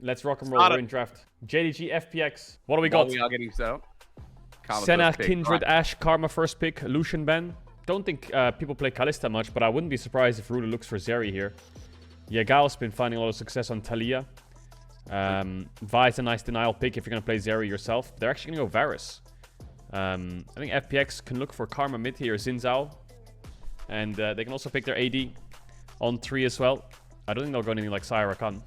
Let's rock and roll. We're in draft. JDG, FPX. What do we got? We are getting set up. Senna, Kindred, Ashe, Karma first pick, Lucian ban. Don't think people play Kalista much, but I wouldn't be surprised if Ruda looks for Zeri here. Yagal's been finding a lot of success on Talia. Vi's a nice denial pick if you're going to play Zeri yourself. They're actually going to go Varus. I think FPX can look for Karma mid here, Xin Zhao. And they can also pick their AD on 3 as well. I don't think they'll go anything like Syra Khan.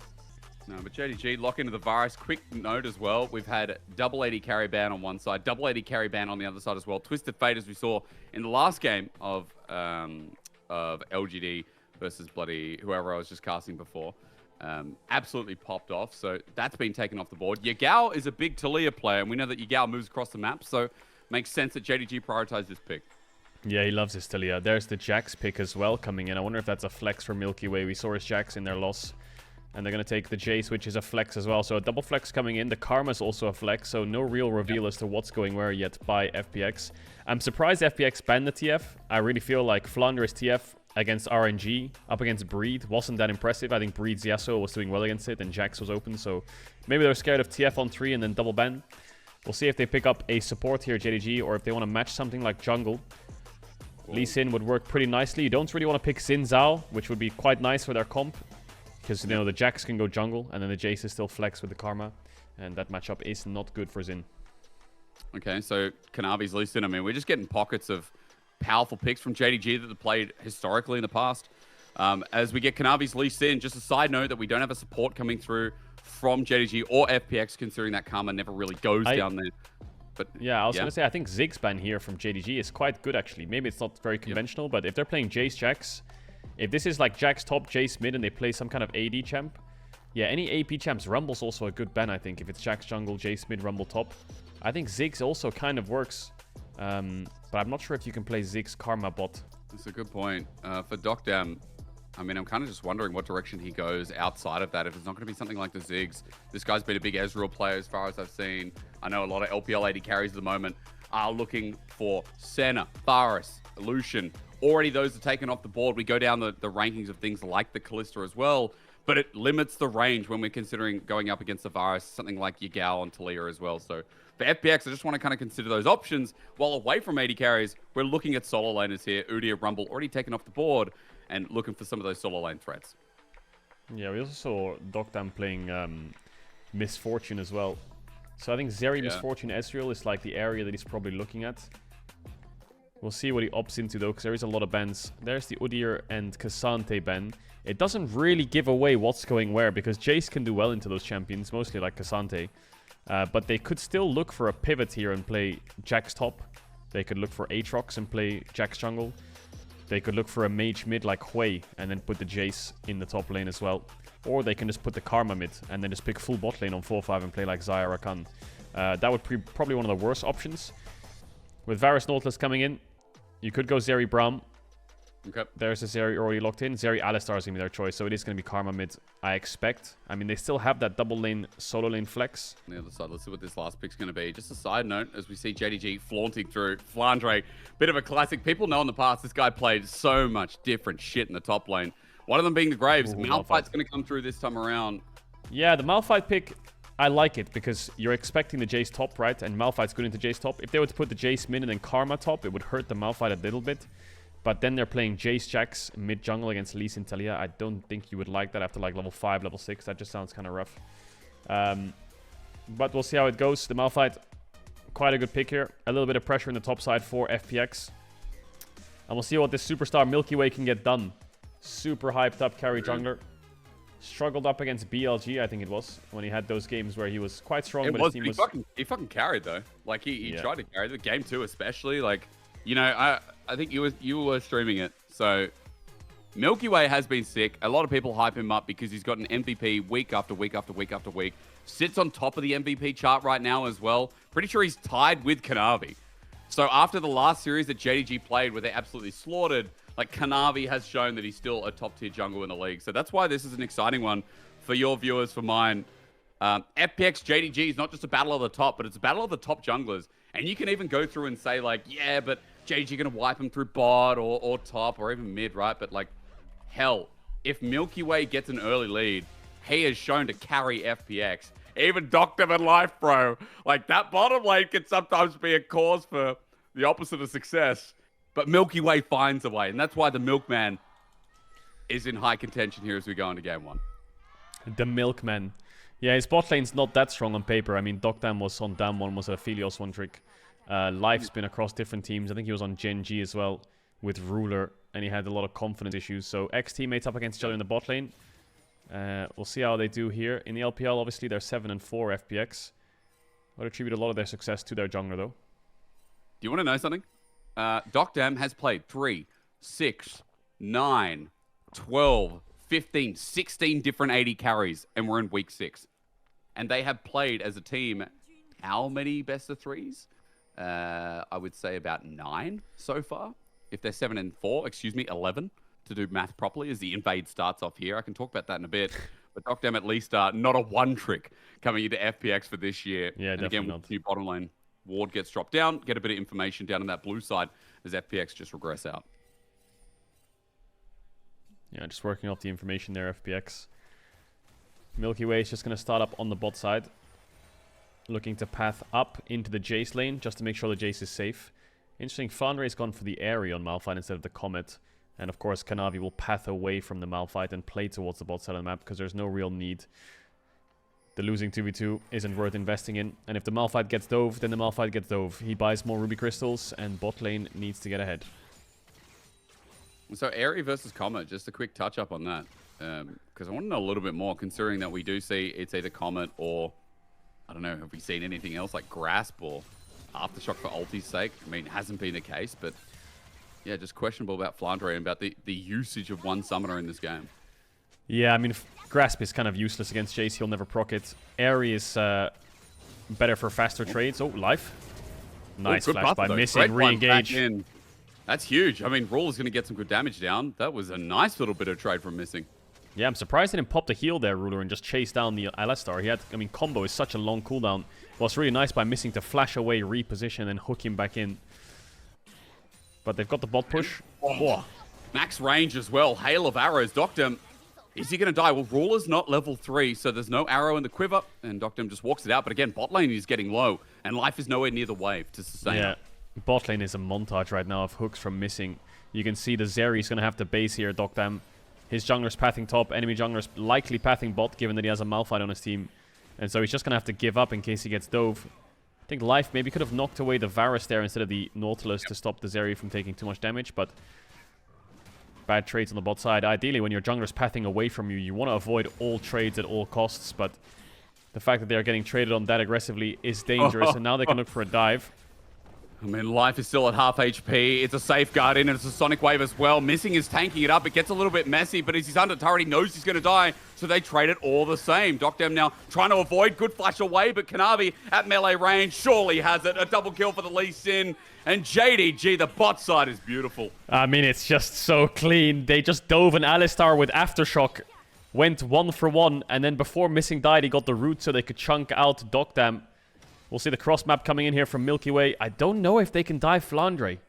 No, but JDG, lock into the Varus. Quick note as well. We've had double AD carry ban on one side, double AD carry ban on the other side as well. Twisted Fate, as we saw in the last game of LGD versus bloody whoever I was just casting before. Absolutely popped off. So that's been taken off the board. Yagao is a big Talia player, and we know that Yagao moves across the map. So makes sense that JDG prioritized this pick. Yeah, he loves his Talia. There's the Jax pick as well coming in. I wonder if that's a flex for Milkyway. We saw his Jax in their loss. And they're going to take the Jace, which is a flex as well. So a double flex coming in. The Karma is also a flex. So no real reveal as to what's going where yet by FPX. I'm surprised FPX banned the TF. I really feel like Flanders TF against RNG, up against Breed, wasn't that impressive. I think Breed's Yasuo was doing well against it, and Jax was open. So maybe they're scared of TF on 3 and then double ban. We'll see if they pick up a support here, JDG, or if they want to match something like jungle. Lee Sin would work pretty nicely. You don't really want to pick Xin Zhao, which would be quite nice for their comp. Because, you know, the Jax can go jungle, and then the Jace is still flex with the Karma. And that matchup is not good for Xin. Okay, so Kanavi's Lee Sin. I mean, we're just getting pockets of powerful picks from JDG that have played historically in the past. As we get Kanavi's Lee Sin, just a side note that we don't have a support coming through from JDG or FPX, considering that Karma never really goes down there. But yeah, I was going to say, I think Ziggs ban here from JDG is quite good, actually. Maybe it's not very conventional, but if they're playing Jace Jax... If this is like Jax top, Jace mid, and they play some kind of AD champ, yeah, any AP champs, Rumble's also a good ban, I think. If it's Jax jungle, Jace mid, Rumble top. I think Ziggs also kind of works, but I'm not sure if you can play Ziggs Karma bot. That's a good point. For Docdam, I mean, I'm kind of just wondering what direction he goes outside of that. If it's not going to be something like the Ziggs. This guy's been a big Ezreal player as far as I've seen. I know a lot of LPL AD carries at the moment are looking for Senna, Varus, Lucian. Already those are taken off the board. We go down the rankings of things like the Kalista as well, but it limits the range when we're considering going up against the Varus, something like Yagao and Talia as well. So for FPX, I just want to kind of consider those options. While away from AD carries, we're looking at solo laners here. Udyr, Rumble already taken off the board and looking for some of those solo lane threats. Yeah, we also saw Docdam playing Misfortune as well. So I think Zeri Misfortune Ezreal is like the area that he's probably looking at. We'll see what he opts into, though, because there is a lot of bans. There's the Udyr and Cassante ban. It doesn't really give away what's going where, because Jace can do well into those champions, mostly like Cassante. But they could still look for a pivot here and play Jax top. They could look for Aatrox and play Jax jungle. They could look for a mage mid like Hui and then put the Jace in the top lane as well. Or they can just put the Karma mid and then just pick full bot lane on 4-5 and play like Xayah Rakan. That would be probably one of the worst options. With Varus Nautilus coming in, you could go Zeri Braum. Okay. There's a Zeri already locked in. Zeri Alistar is going to be their choice, so it is going to be Karma mid, I expect. I mean, they still have that double lane, solo lane flex. On the other side, let's see what this last pick's going to be. Just a side note, as we see JDG flaunting through Flandre, bit of a classic. People know in the past this guy played so much different shit in the top lane. One of them being the Graves. Malphite's going to come through this time around. Yeah, the Malphite pick, I like it because you're expecting the Jace top, right? And Malphite's good into Jace top. If they were to put the Jace mid and then Karma top, it would hurt the Malphite a little bit. But then they're playing Jace Jax mid jungle against Lee Sin Talia. I don't think you would like that after like level 5, level 6. That just sounds kind of rough. But we'll see how it goes. The Malphite, quite a good pick here. A little bit of pressure in the top side for FPX. And we'll see what this superstar Milkyway can get done. Super hyped up carry jungler. Struggled up against BLG, I think it was, when he had those games where he was quite strong. But his team was... He fucking carried, though. Like, he tried to carry the game 2 especially. Like, you know, I think you were streaming it. So, Milky Way has been sick. A lot of people hype him up because he's got an MVP week after week after week after week. Sits on top of the MVP chart right now as well. Pretty sure he's tied with Kanavi. So, after the last series that JDG played where they absolutely slaughtered, like, Kanavi has shown that he's still a top-tier jungle in the league. So that's why this is an exciting one for your viewers, for mine. FPX JDG is not just a battle of the top, but it's a battle of the top junglers. And you can even go through and say, like, yeah, but JDG going to wipe him through bot or top or even mid, right? But, like, hell, if Milky Way gets an early lead, he has shown to carry FPX. Even Doctor and Life, bro. Like, that bottom lane can sometimes be a cause for the opposite of success. But Milkyway finds a way, and that's why the Milkman is in high contention here as we go into game 1. The Milkman. Yeah, his bot lane's not that strong on paper. I mean, Doctam was on Dam 1, was a Phelios 1 trick. Life's been across different teams. I think he was on Gen G as well with Ruler, and he had a lot of confidence issues. So ex-teammates up against each other in the bot lane. We'll see how they do here. In the LPL, obviously, they're 7 and 4 FPX. I would attribute a lot of their success to their jungler, though. Do you want to know something? Doctam has played 3, 6, 9, 12, 15, 16 different AD carries, and we're in week 6. And they have played as a team how many best of 3s? I would say about 9 so far. If they're 7 and 4, 11 to do math properly as the invade starts off here. I can talk about that in a bit. But Doctam at least not a one trick coming into FPX for this year. Yeah, and definitely again, with new bottom lane, Ward gets dropped down, get a bit of information down on that blue side as FPX just regress out. Yeah, just working off the information there, FPX. Milkyway is just going to start up on the bot side. Looking to path up into the Jace lane, just to make sure the Jace is safe. Interesting, Flandre's gone for the Airy on Malphite instead of the Comet. And of course, Kanavi will path away from the Malphite and play towards the bot side of the map, because there's no real need. The losing 2v2 isn't worth investing in. And if the Malphite gets dove, then the Malphite gets dove. He buys more Ruby Crystals, and bot lane needs to get ahead. So Airy versus Comet, just a quick touch up on that. Because I want to know a little bit more, considering that we do see it's either Comet or, I don't know, have we seen anything else like Grasp or Aftershock for ulti's sake? I mean, it hasn't been the case, but yeah, just questionable about Flandre and about the usage of one summoner in this game. Yeah, I mean, Grasp is kind of useless against Jace. He'll never proc it. Airy is better for faster trades. Oh, life. Nice flash by missing. Re-engage. That's huge. I mean, Rule is going to get some good damage down. That was a nice little bit of trade from missing. Yeah, I'm surprised he didn't pop the heal there, Ruler, and just chase down the Alistar. He had, I mean, combo is such a long cooldown. Well, it's really nice by missing to flash away, reposition, and hook him back in. But they've got the bot push. Oh. Max range as well. Hail of arrows. Doctam, is he going to die? Well, Ruler's not level 3, so there's no arrow in the quiver, and Doctam just walks it out. But again, bot lane is getting low, and life is nowhere near the wave to sustain it. Bot lane is a montage right now of hooks from missing. You can see the Zeri's going to have to base here, Doctam. His jungler's pathing top, enemy jungler's likely pathing bot, given that he has a Malphite on his team. And so he's just going to have to give up in case he gets dove. I think Life maybe could have knocked away the Varus there instead of the Nautilus to stop the Zeri from taking too much damage, but bad trades on the bot side. Ideally, when your jungler's pathing away from you, you want to avoid all trades at all costs, but the fact that they are getting traded on that aggressively is dangerous, and now they can look for a dive. I mean, life is still at half HP. It's a safeguard in, and it's a Sonic Wave as well. Missing is tanking it up. It gets a little bit messy, but as he's under turret, he knows he's going to die, so they trade it all the same. Doctam now trying to avoid. Good flash away, but Kanavi at melee range surely has it. A double kill for the Lee Sin. And JDG, the bot side is beautiful. I mean, it's just so clean. They just dove an Alistar with Aftershock. Went 1 for 1, and then before missing died, he got the root so they could chunk out Doctam. We'll see the cross map coming in here from Milkyway. I don't know if they can dive Flandre.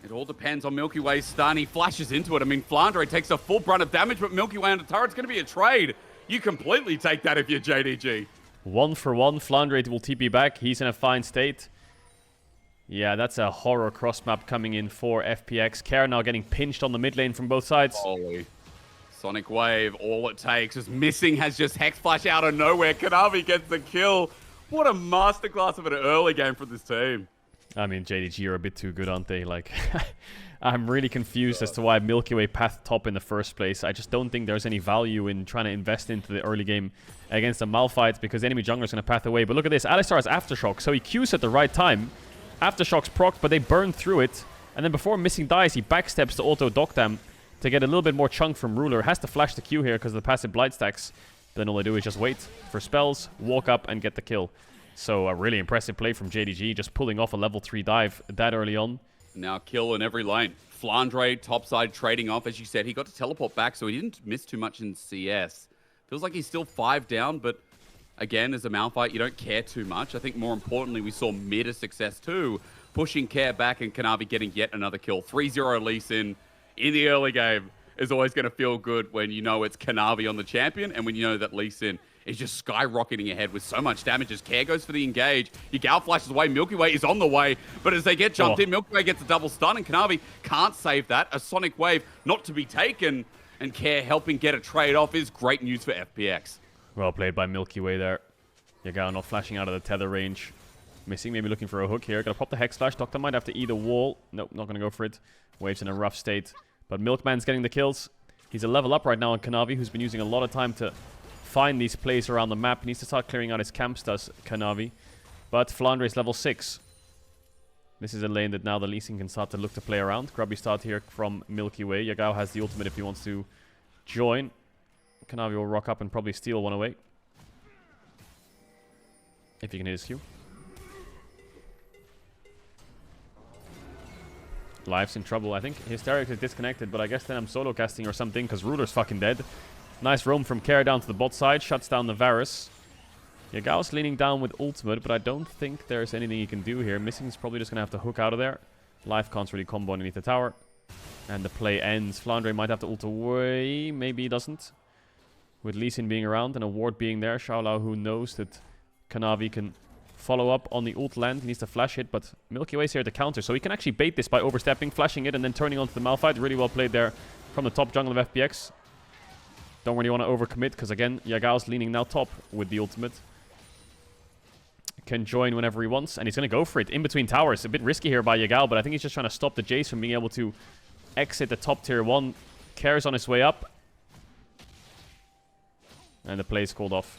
It all depends on Milkyway's stun. He flashes into it. I mean, Flandre takes a full brunt of damage, but Milkyway under turret's going to be a trade. You completely take that if you're JDG. 1 for 1. Flandre will TP back. He's in a fine state. Yeah, that's a horror cross map coming in for FPX. Care now getting pinched on the mid lane from both sides. Holy. Sonic Wave, all it takes is missing, has just Hex Flash out of nowhere. Kanavi gets the kill. What a masterclass of an early game for this team. I mean, JDG are a bit too good, aren't they? Like, I'm really confused as to why Milkyway pathed top in the first place. I just don't think there's any value in trying to invest into the early game against a Malphite because enemy jungler's going to path away. But look at this. Alistar has Aftershock, so he Qs at the right time. Aftershock's procced, but they burn through it. And then before missing dies, he backsteps to auto Doctam to get a little bit more chunk from Ruler. Has to flash the Q here because of the passive blight stacks. Then all they do is just wait for spells, walk up, and get the kill. So a really impressive play from JDG, just pulling off a level 3 dive that early on. Now kill in every lane. Flandre topside trading off, as you said. He got to teleport back, so he didn't miss too much in CS. Feels like he's still 5 down, but again, as a Malphite, you don't care too much. I think more importantly, we saw mid of success too, pushing Care back and Kanavi getting yet another kill. 3-0 Lee Sin in the early game. is always going to feel good when you know it's Kanavi on the champion and when you know that Lee Sin is just skyrocketing ahead with so much damage as Care goes for the engage. Yagao flashes away. Milkyway is on the way, but as they get jumped in, Milkyway gets a double stun, and Kanavi can't save that. A Sonic Wave not to be taken, and Care helping get a trade off is great news for FPX. Well played by Milkyway there. Yagao not flashing out of the tether range. Missing, maybe looking for a hook here. Gonna pop the Hex Slash. Doctor might have to eat a wall. Nope, not gonna go for it. Wave's in a rough state. But Milkman's getting the kills. He's a level up right now on Kanavi, who's been using a lot of time to find these plays around the map. He needs to start clearing out his camps, does Kanavi. But Flandre is level 6. This is a lane that now the Lee Sin can start to look to play around. Grubby start here from Milkyway. Yagao has the ultimate if he wants to join. Kanavi will rock up and probably steal one away. If he can hit his Q. Life's in trouble. I think Hysterics is disconnected, but I guess then I'm solo casting or something, because Ruler's fucking dead. Nice roam from Care down to the bot side. Shuts down the Varus. Yagao's leaning down with ultimate, but I don't think there's anything he can do here. Missing is probably just going to have to hook out of there. Life can't really combo underneath the tower. And the play ends. Flandre might have to ult away. Maybe he doesn't. With Lee Sin being around and a ward being there, Xiaolao, who knows that Kanavi can follow up on the ult land. He needs to flash it, but Milky Way's here to counter. So he can actually bait this by overstepping, flashing it, and then turning onto the Malphite. Really well played there from the top jungle of FPX. Don't really want to overcommit, because again, Yagao's leaning now top with the ultimate. Can join whenever he wants, and he's going to go for it in between towers. A bit risky here by Yagao, but I think he's just trying to stop the Jace from being able to exit the top tier 1. Care's on his way up. And the play is called off.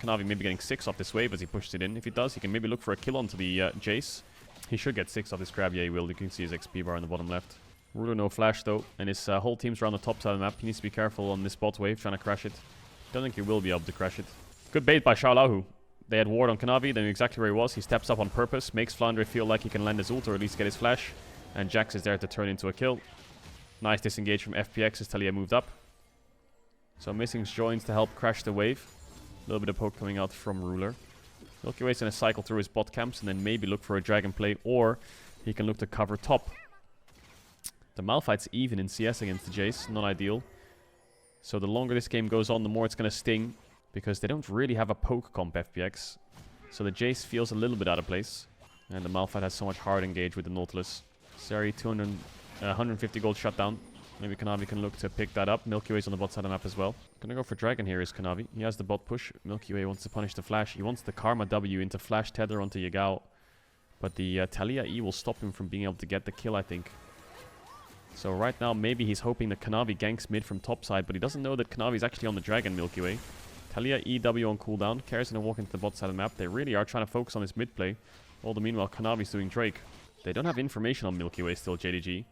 Kanavi maybe getting 6 off this wave as he pushes it in. If he does, he can maybe look for a kill onto the Jace. He should get 6 off this grab. Yeah, he will. You can see his XP bar on the bottom left. Ruler no flash though, and his whole team's around the top side of the map. He needs to be careful on this bot wave, trying to crash it. Don't think he will be able to crash it. Good bait by Xiaolao. They had ward on Kanavi, they knew exactly where he was. He steps up on purpose, makes Flandre feel like he can land his ult or at least get his flash. And Jax is there to turn into a kill. Nice disengage from FPX as Talia moved up. So Missings joins to help crash the wave. A little bit of poke coming out from Ruler. Milkyway's going to cycle through his bot camps and then maybe look for a dragon play, or he can look to cover top. The Malphite's even in CS against the Jace, not ideal. So the longer this game goes on, the more it's going to sting, because they don't really have a poke comp FPX. So the Jace feels a little bit out of place. And the Malphite has so much hard engage with the Nautilus. Sari, 150 gold shutdown. Maybe Kanavi can look to pick that up. Milky Way's on the bot side of the map as well. Gonna go for Dragon here is Kanavi. He has the bot push. Milky Way wants to punish the flash. He wants the Karma W into flash tether onto Yagao. But the Talia E will stop him from being able to get the kill, I think. So right now, maybe he's hoping that Kanavi ganks mid from top side, but he doesn't know that Kanavi's actually on the Dragon Milky Way. Talia EW on cooldown. Care's gonna walk into the bot side of the map. They really are trying to focus on this mid play. All the meanwhile, Kanavi's doing Drake. They don't have information on Milky Way still, JDG.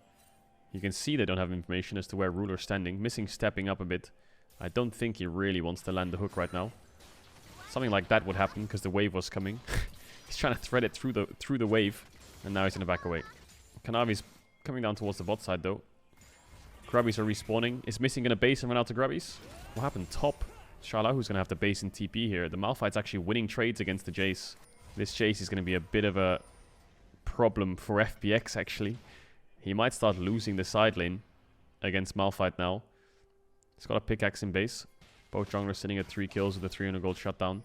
You can see they don't have information as to where Ruler's standing. Missing stepping up a bit. I don't think he really wants to land the hook right now. Something like that would happen because the wave was coming. He's trying to thread it through the wave. And now he's going to back away. Kanavi's coming down towards the bot side though. Grubbies are respawning. Is Missing going to base and run out to Grubbies? What happened? Top. Xiaolao who's going to have to base in TP here. The Malphite's actually winning trades against the Jace. This Jace is going to be a bit of a problem for FPX actually. He might start losing the side lane against Malphite now. He's got a pickaxe in base. Both junglers sitting at 3 kills with a 300 gold shutdown.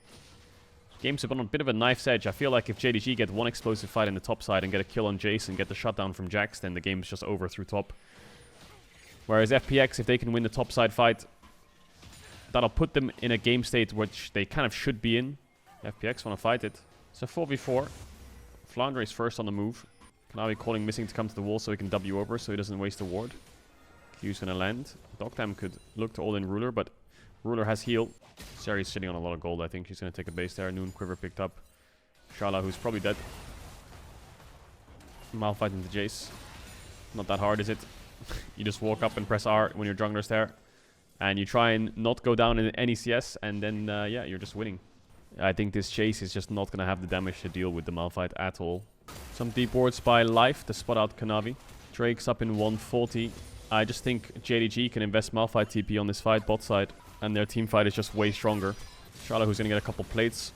Game's on a bit of a knife's edge. I feel like if JDG get one explosive fight in the top side and get a kill on Jace and get the shutdown from Jax, then the game's just over through top. Whereas FPX, if they can win the top side fight, that'll put them in a game state which they kind of should be in. FPX want to fight it. So 4v4. Flandre is first on the move. Kanavi calling Missing to come to the wall so he can W over so he doesn't waste a ward. Q's gonna land. Dogtam could look to all-in Ruler, but Ruler has heal. Sari's sitting on a lot of gold, I think. She's gonna take a base there. Noon Quiver picked up. Shala, who's probably dead. Malphite into Jace. Not that hard, is it? You just walk up and press R when your jungler's there. And you try and not go down in any CS, and then, yeah, you're just winning. I think this Chase is just not gonna have the damage to deal with the Malphite at all. Some deep wards by Life to spot out Kanavi. Drake's up in 140. I just think JDG can invest Malphite TP on this fight bot side. And their team fight is just way stronger. Charlotte who's going to get a couple plates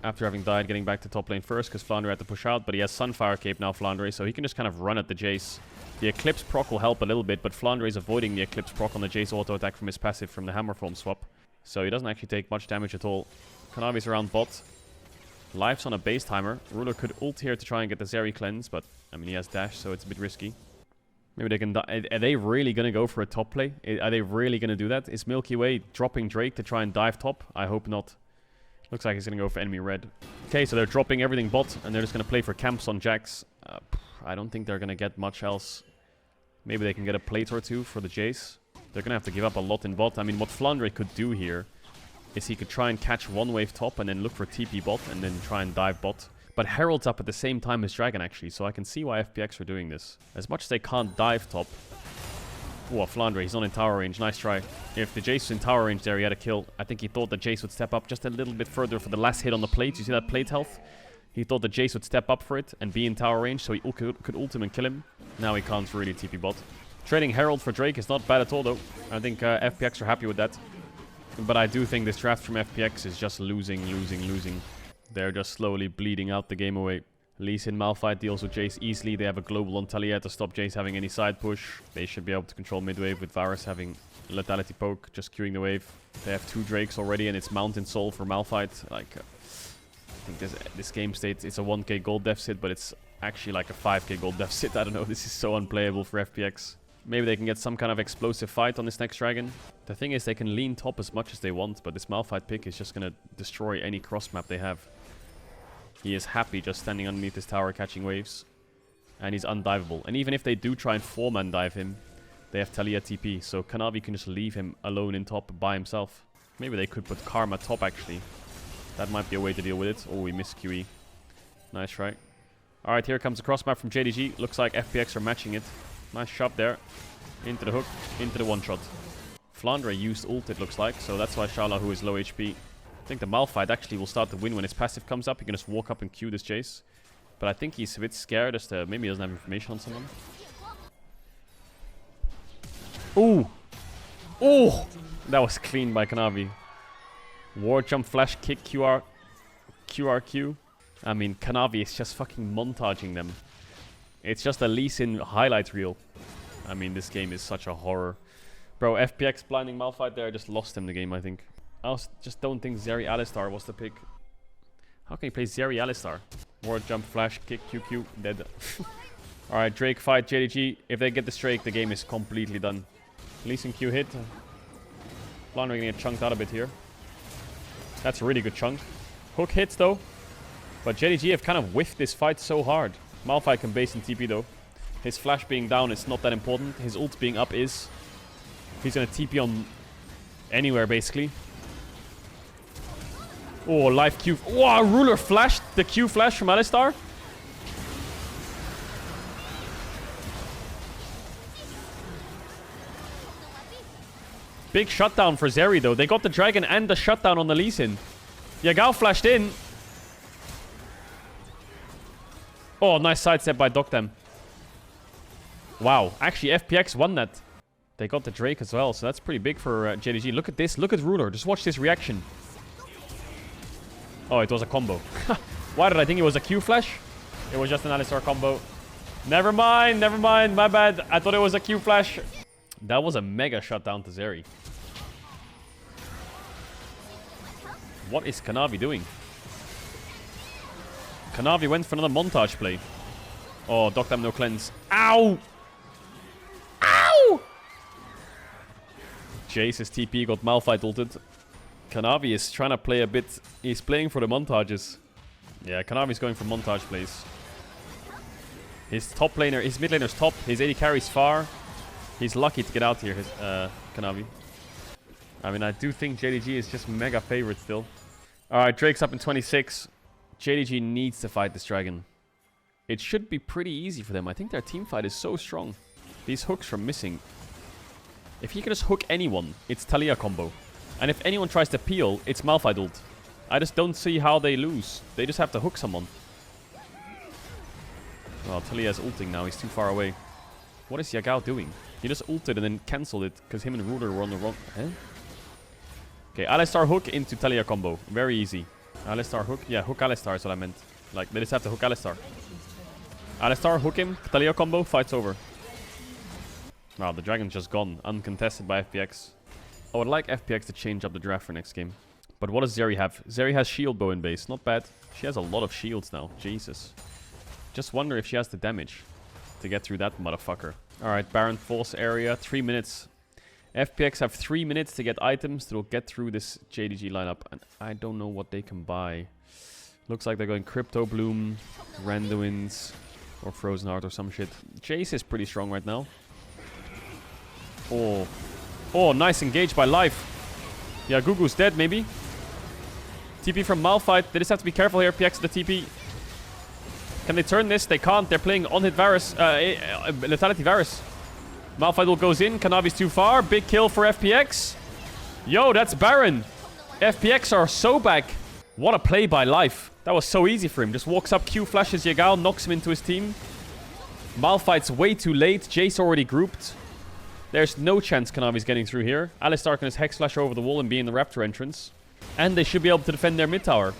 after having died, getting back to top lane first because Flandre had to push out. But he has Sunfire Cape now, Flandre, so he can just kind of run at the Jace. The Eclipse proc will help a little bit, but Flandre is avoiding the Eclipse proc on the Jace auto attack from his passive from the Hammer Form swap. So he doesn't actually take much damage at all. Kanavi's around bot. Life's on a base timer. Ruler could ult here to try and get the Zeri cleanse, but I mean he has dash, so it's a bit risky. Maybe they can die. Are they really going to go for a top play? Are they really going to do that? Is Milky Way dropping Drake to try and dive top? I hope not. Looks like he's going to go for enemy red. Okay, so they're dropping everything bot, and they're just going to play for camps on Jax. I don't think they're going to get much else. Maybe they can get a plate or two for the Jace. They're going to have to give up a lot in bot. I mean, what Flandre could do here is he could try and catch one wave top and then look for TP bot and then try and dive bot. But Herald's up at the same time as Dragon, actually, so I can see why FPX are doing this. As much as they can't dive top... Oh, Flandre, he's not in tower range. Nice try. If the Jace was in tower range there, he had a kill. I think he thought the Jace would step up just a little bit further for the last hit on the plate. You see that plate health? He thought the Jace would step up for it and be in tower range, so he could ult him and kill him. Now he can't really TP bot. Trading Herald for Drake is not bad at all, though. I think FPX are happy with that. But I do think this draft from FPX is just losing. They're just slowly bleeding out the game away. Lee Sin Malphite deals with Jace easily. They have a global on Talia to stop Jace having any side push. They should be able to control mid wave with Varus having lethality poke, just queuing the wave. They have 2 Drakes already and it's Mountain Soul for Malphite. Like, I think this game state, it's a 1k gold deficit, but it's actually like a 5k gold deficit. I don't know, this is so unplayable for FPX. Maybe they can get some kind of explosive fight on this next dragon. The thing is, they can lean top as much as they want, but this Malphite pick is just going to destroy any cross map they have. He is happy just standing underneath this tower catching waves. And he's undiveable. And even if they do try and 4-man dive him, they have Talia TP. So Kanavi can just leave him alone in top by himself. Maybe they could put Karma top, actually. That might be a way to deal with it. Oh, we missed QE. Nice try. Alright, here comes the cross map from JDG. Looks like FPX are matching it. Nice shot there. Into the hook. Into the one-shot. Flandre used ult, it looks like. So that's why Shala, who is low HP... I think the Malphite actually will start to win when his passive comes up. He can just walk up and queue this Jace. But I think he's a bit scared as to... Maybe he doesn't have information on someone. Ooh! Oh! That was clean by Kanavi. War jump, flash, kick, QRQ. I mean, Kanavi is just fucking montaging them. It's just a Lee Sin highlight reel. I mean, this game is such a horror. Bro, FPX blinding Malphite there just lost him the game, I think. I just don't think Zeri Alistar was the pick. How can you play Zeri Alistar? Ward jump, flash, kick, QQ, dead. Alright, Drake fight, JDG. If they get this Drake, the game is completely done. Lee Sin Q hit. Flandre gonna get chunked out a bit here. That's a really good chunk. Hook hits though. But JDG have kind of whiffed this fight so hard. Malphite can base in TP though. His flash being down is not that important. His ult being up is. He's gonna TP on anywhere basically. Oh, live Q. Wow, Ruler flashed the Q flash from Alistar. Big shutdown for Zeri though. They got the dragon and the shutdown on the Lee Sin. Yagao flashed in. Oh, nice sidestep by Doctem. Wow, actually FPX won that. They got the Drake as well, so that's pretty big for JDG. Look at this, look at Ruler. Just watch this reaction. Oh, it was a combo. Why did I think it was a Q flash? It was just an Alistar combo. Never mind, my bad. I thought it was a Q flash. That was a mega shutdown to Zeri. What is Kanavi doing? Kanavi went for another montage play. Oh, Doctam no cleanse. Ow! Ow! Jace's TP got Malphite ulted. Kanavi is trying to play a bit... He's playing for the montages. Yeah, Kanavi's going for montage plays. His top laner... His mid laner's top. His AD carry's far. He's lucky to get out here, his Kanavi. I mean, I do think JDG is just mega favorite still. Alright, Drake's up in 26. JDG needs to fight this dragon. It should be pretty easy for them. I think their team fight is so strong. These hooks are missing. If he can just hook anyone, it's Talia combo. And if anyone tries to peel, it's Malphite ult. I just don't see how they lose. They just have to hook someone. Well, Talia's ulting now. He's too far away. What is Yagao doing? He just ulted and then cancelled it because him and Ruler were on the wrong... Huh? Okay, Alistar hook into Talia combo. Very easy. Alistar hook? Yeah, hook Alistar is what I meant. Like, they just have to hook Alistar. Alistar, hook him. Taliyah combo, fight's over. Wow, the dragon's just gone. Uncontested by FPX. I would like FPX to change up the draft for next game. But what does Zeri have? Zeri has shield bow in base. Not bad. She has a lot of shields now. Jesus. Just wonder if she has the damage to get through that motherfucker. Alright, Baron Force area. 3 minutes. FPX have 3 minutes to get items that will get through this JDG lineup. And I don't know what they can buy. Looks like they're going Crypto Bloom, Randuin's, or Frozen Heart or some shit. Jace is pretty strong right now. Oh. Oh, nice engage by Life. Yeah, Gugu's dead, maybe. TP from Malphite. They just have to be careful here. PX the TP. Can they turn this? They can't. They're playing on-hit Varus. Lethality Varus. Malphite will goes in. Kanavi's too far. Big kill for FPX. Yo, that's Baron. FPX are so back. What a play by Life. That was so easy for him. Just walks up, Q flashes Yagao, knocks him into his team. Malphite's way too late. Jace already grouped. There's no chance Kanavi's getting through here. Alistar can just Hex Flash over the wall and be in the Raptor entrance. And they should be able to defend their mid tower.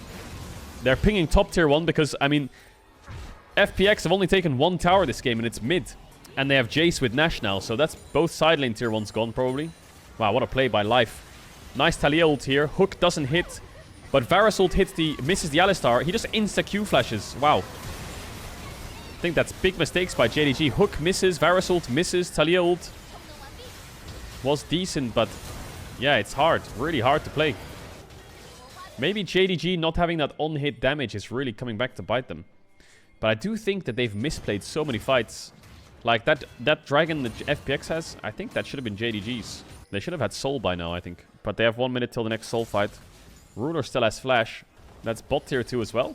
They're pinging top tier 1 because, I mean, FPX have only taken 1 tower this game and it's mid. And they have Jace with Nash now, so that's both side lane tier 1's gone probably. Wow, what a play by Life. Nice Taliyah ult here. Hook doesn't hit, but Varus ult misses the Alistar. He just insta-Q flashes. Wow. I think that's big mistakes by JDG. Hook misses, Varus ult misses, Taliyah ult was decent, but yeah, it's hard. Really hard to play. Maybe JDG not having that on-hit damage is really coming back to bite them. But I do think that they've misplayed so many fights. Like that dragon that FPX has, I think that should have been JDG's. They should have had Soul by now, I think. But they have 1 minute till the next Soul fight. Ruler still has Flash. That's bot tier 2 as well.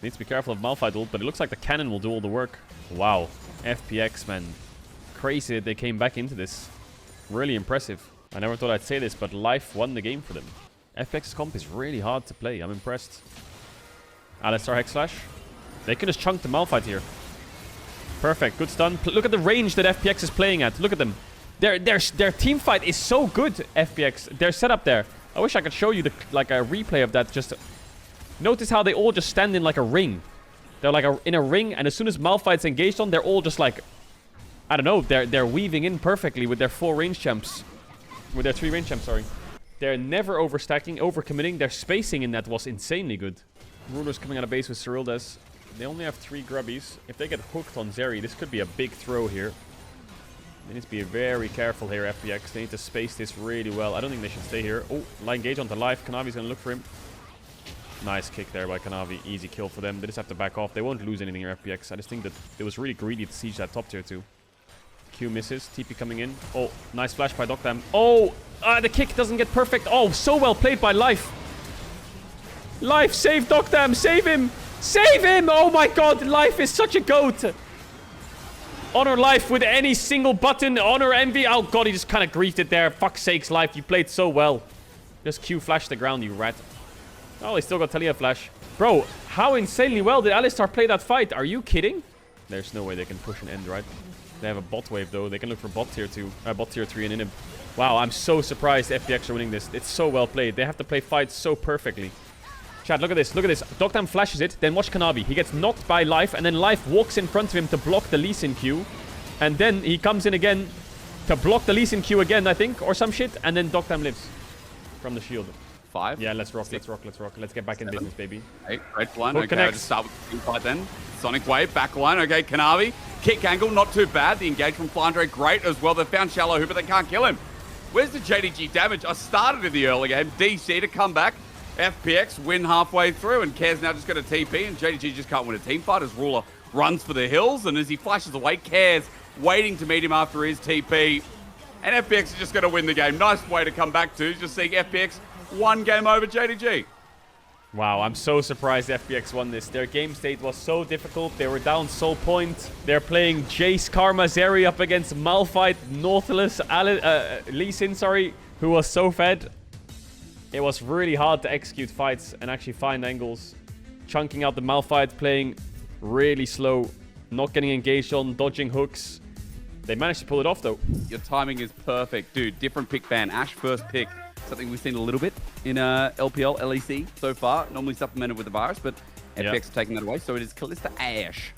Needs to be careful of Malphite ult, but it looks like the cannon will do all the work. Wow. FPX, man. Crazy that they came back into this. Really impressive. I never thought I'd say this, but Life won the game for them. FPX's comp is really hard to play. I'm impressed. Alistar Hex Slash. They could just chunk the Malphite here. Perfect. Good stun. Look at the range that FPX is playing at. Look at them. Their team fight is so good, FPX. Their setup there. I wish I could show you a replay of that. Just notice how they all just stand in like a ring. They're like in a ring, and as soon as Malphite's engaged on, they're all just like, I don't know, they're weaving in perfectly with their 4 range champs. With their 3 range champs, sorry. They're never overstacking, overcommitting. Their spacing in that was insanely good. Ruler's coming out of base with Cyrildes. They only have 3 grubbies. If they get hooked on Zeri, this could be a big throw here. They need to be very careful here, FPX. They need to space this really well. I don't think they should stay here. Oh, line engage onto Life. Kanavi's going to look for him. Nice kick there by Kanavi. Easy kill for them. They just have to back off. They won't lose anything here, FPX. I just think that it was really greedy to siege that top tier 2. Q misses. TP coming in. Oh, nice flash by Doctam. Oh, the kick doesn't get perfect. Oh, so well played by Life. Life, save Doctam. Save him. Save him. Oh my god, Life is such a goat. Honor Life with any single button. Honor Envy. Oh god, he just kind of griefed it there. Fuck's sakes, Life. You played so well. Just Q flash the ground, you rat. Oh, he still got Taliyah flash. Bro, how insanely well did Alistar play that fight? Are you kidding? There's no way they can push an end, right? They have a bot wave, though. They can look for bot tier 2. Bot tier 3 and in him. Wow, I'm so surprised FPX are winning this. It's so well played. They have to play fights so perfectly. Chat, look at this. Look at this. Doctam flashes it. Then watch Kanavi. He gets knocked by Life. And then Life walks in front of him to block the Lee Sin Q. And then he comes in again to block the Lee Sin Q again, I think. Or some shit. And then Doctam lives from the shield. 5. Yeah, let's rock, let's rock, let's rock. Let's get back 7. In business, baby. 8, red one. Okay, I'll just start with the team fight then. Sonic Wave, back line. Okay, Kanavi. Kick angle, not too bad. The engage from Flandre, great as well. They found Shallow Who, but they can't kill him. Where's the JDG damage? I started in the early game. DC to come back. FPX win halfway through, and Care's now just got a TP, and JDG just can't win a team fight as Ruler runs for the hills, and as he flashes away, Care's waiting to meet him after his TP. And FPX is just going to win the game. Nice way to come back to, just seeing FPX 1 game over JDG. Wow, I'm so surprised FPX won this. Their game state was so difficult. They were down Soul Point. They're playing Jace, Karma, Zeri up against Malphite, Nautilus, Lee Sin, sorry, who was so fed. It was really hard to execute fights and actually find angles. Chunking out the Malphite, playing really slow, not getting engaged on, dodging hooks. They managed to pull it off, though. Your timing is perfect, dude. Different pick ban. Ash first pick. something we've seen a little bit in LPL, LEC so far, normally supplemented with the virus, but FPX are taking that away, so it is Kalista Ashe.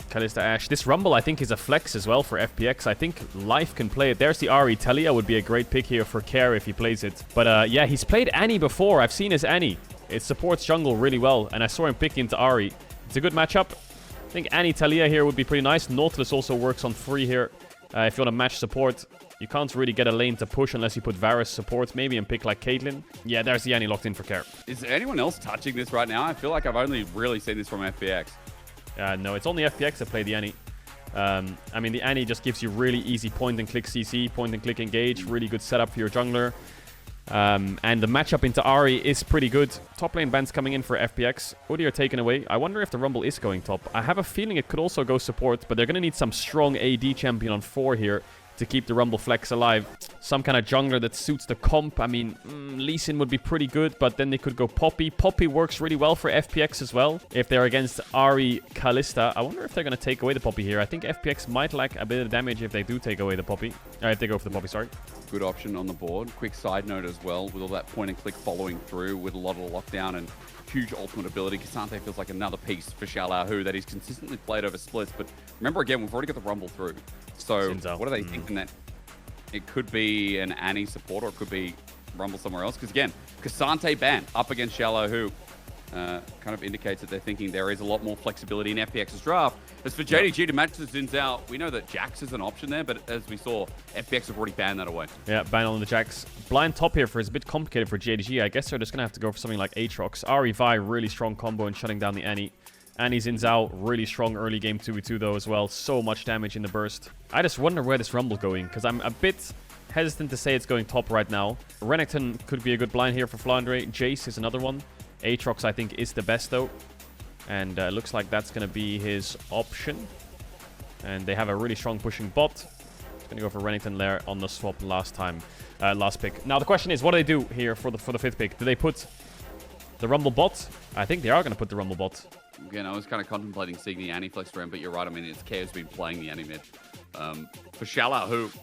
Kalista Ashe. This Rumble, I think, is a flex as well for FPX. I think Life can play it. There's the Ahri. Talia would be a great pick here for Care if he plays it. But yeah, he's played Annie before. I've seen his Annie. It supports jungle really well, and I saw him pick into Ahri. It's a good matchup. I think Annie Talia here would be pretty nice. Nautilus also works on free here. If you want to match support, you can't really get a lane to push unless you put Varus support, maybe, and pick like Caitlyn. Yeah, there's the Annie locked in for Care. Is anyone else touching this right now? I feel like I've only really seen this from FPX. No, it's only FPX that play the Annie. I mean, the Annie just gives you really easy point-and-click CC, point-and-click engage, really good setup for your jungler. And the matchup into Ahri is pretty good. Top lane bans coming in for FPX. Udi are taken away. I wonder if the Rumble is going top. I have a feeling it could also go support, but they're going to need some strong AD champion on 4 here to keep the Rumble flex alive. Some kind of jungler that suits the comp. I mean, Lee Sin would be pretty good, but then they could go Poppy. Poppy works really well for FPX as well. If they're against Ahri Kalista, I wonder if they're going to take away the Poppy here. I think FPX might lack a bit of damage if they do take away the Poppy. If they go for the Poppy, sorry. Good option on the board. Quick side note as well, with all that point and click following through with a lot of lockdown and huge ultimate ability. K'Sante feels like another piece for Xiaolahu that he's consistently played over splits. But remember, again, we've already got the Rumble through. So what are they thinking that it could be an Annie support or it could be Rumble somewhere else? Because again, K'Sante ban up against Xiaolahu kind of indicates that they're thinking there is a lot more flexibility in FPX's draft. As for JDG to match the Zins out, we know that Jax is an option there, but as we saw, FPX have already banned that away. Yeah, ban on the Jax. Blind top here is a bit complicated for JDG. I guess they're just going to have to go for something like Aatrox. Ahri Vi, really strong combo and shutting down the Annie. Annie Zins out, really strong early game 2v2 though as well. So much damage in the burst. I just wonder where this Rumble going, because I'm a bit hesitant to say it's going top right now. Renekton could be a good blind here for Flandre. Jace is another one. Aatrox, I think, is the best though. And looks like that's going to be his option. And they have a really strong pushing bot. It's going to go for Renekton there on the swap last pick. Now the question is, what do they do here for the 5th pick? Do they put the Rumble bot? I think they are going to put the Rumble bot. Again, I was kind of contemplating seeing the Annie flex around, but you're right. I mean, it's Kao's been playing the Annie mid. For Xiaolahu,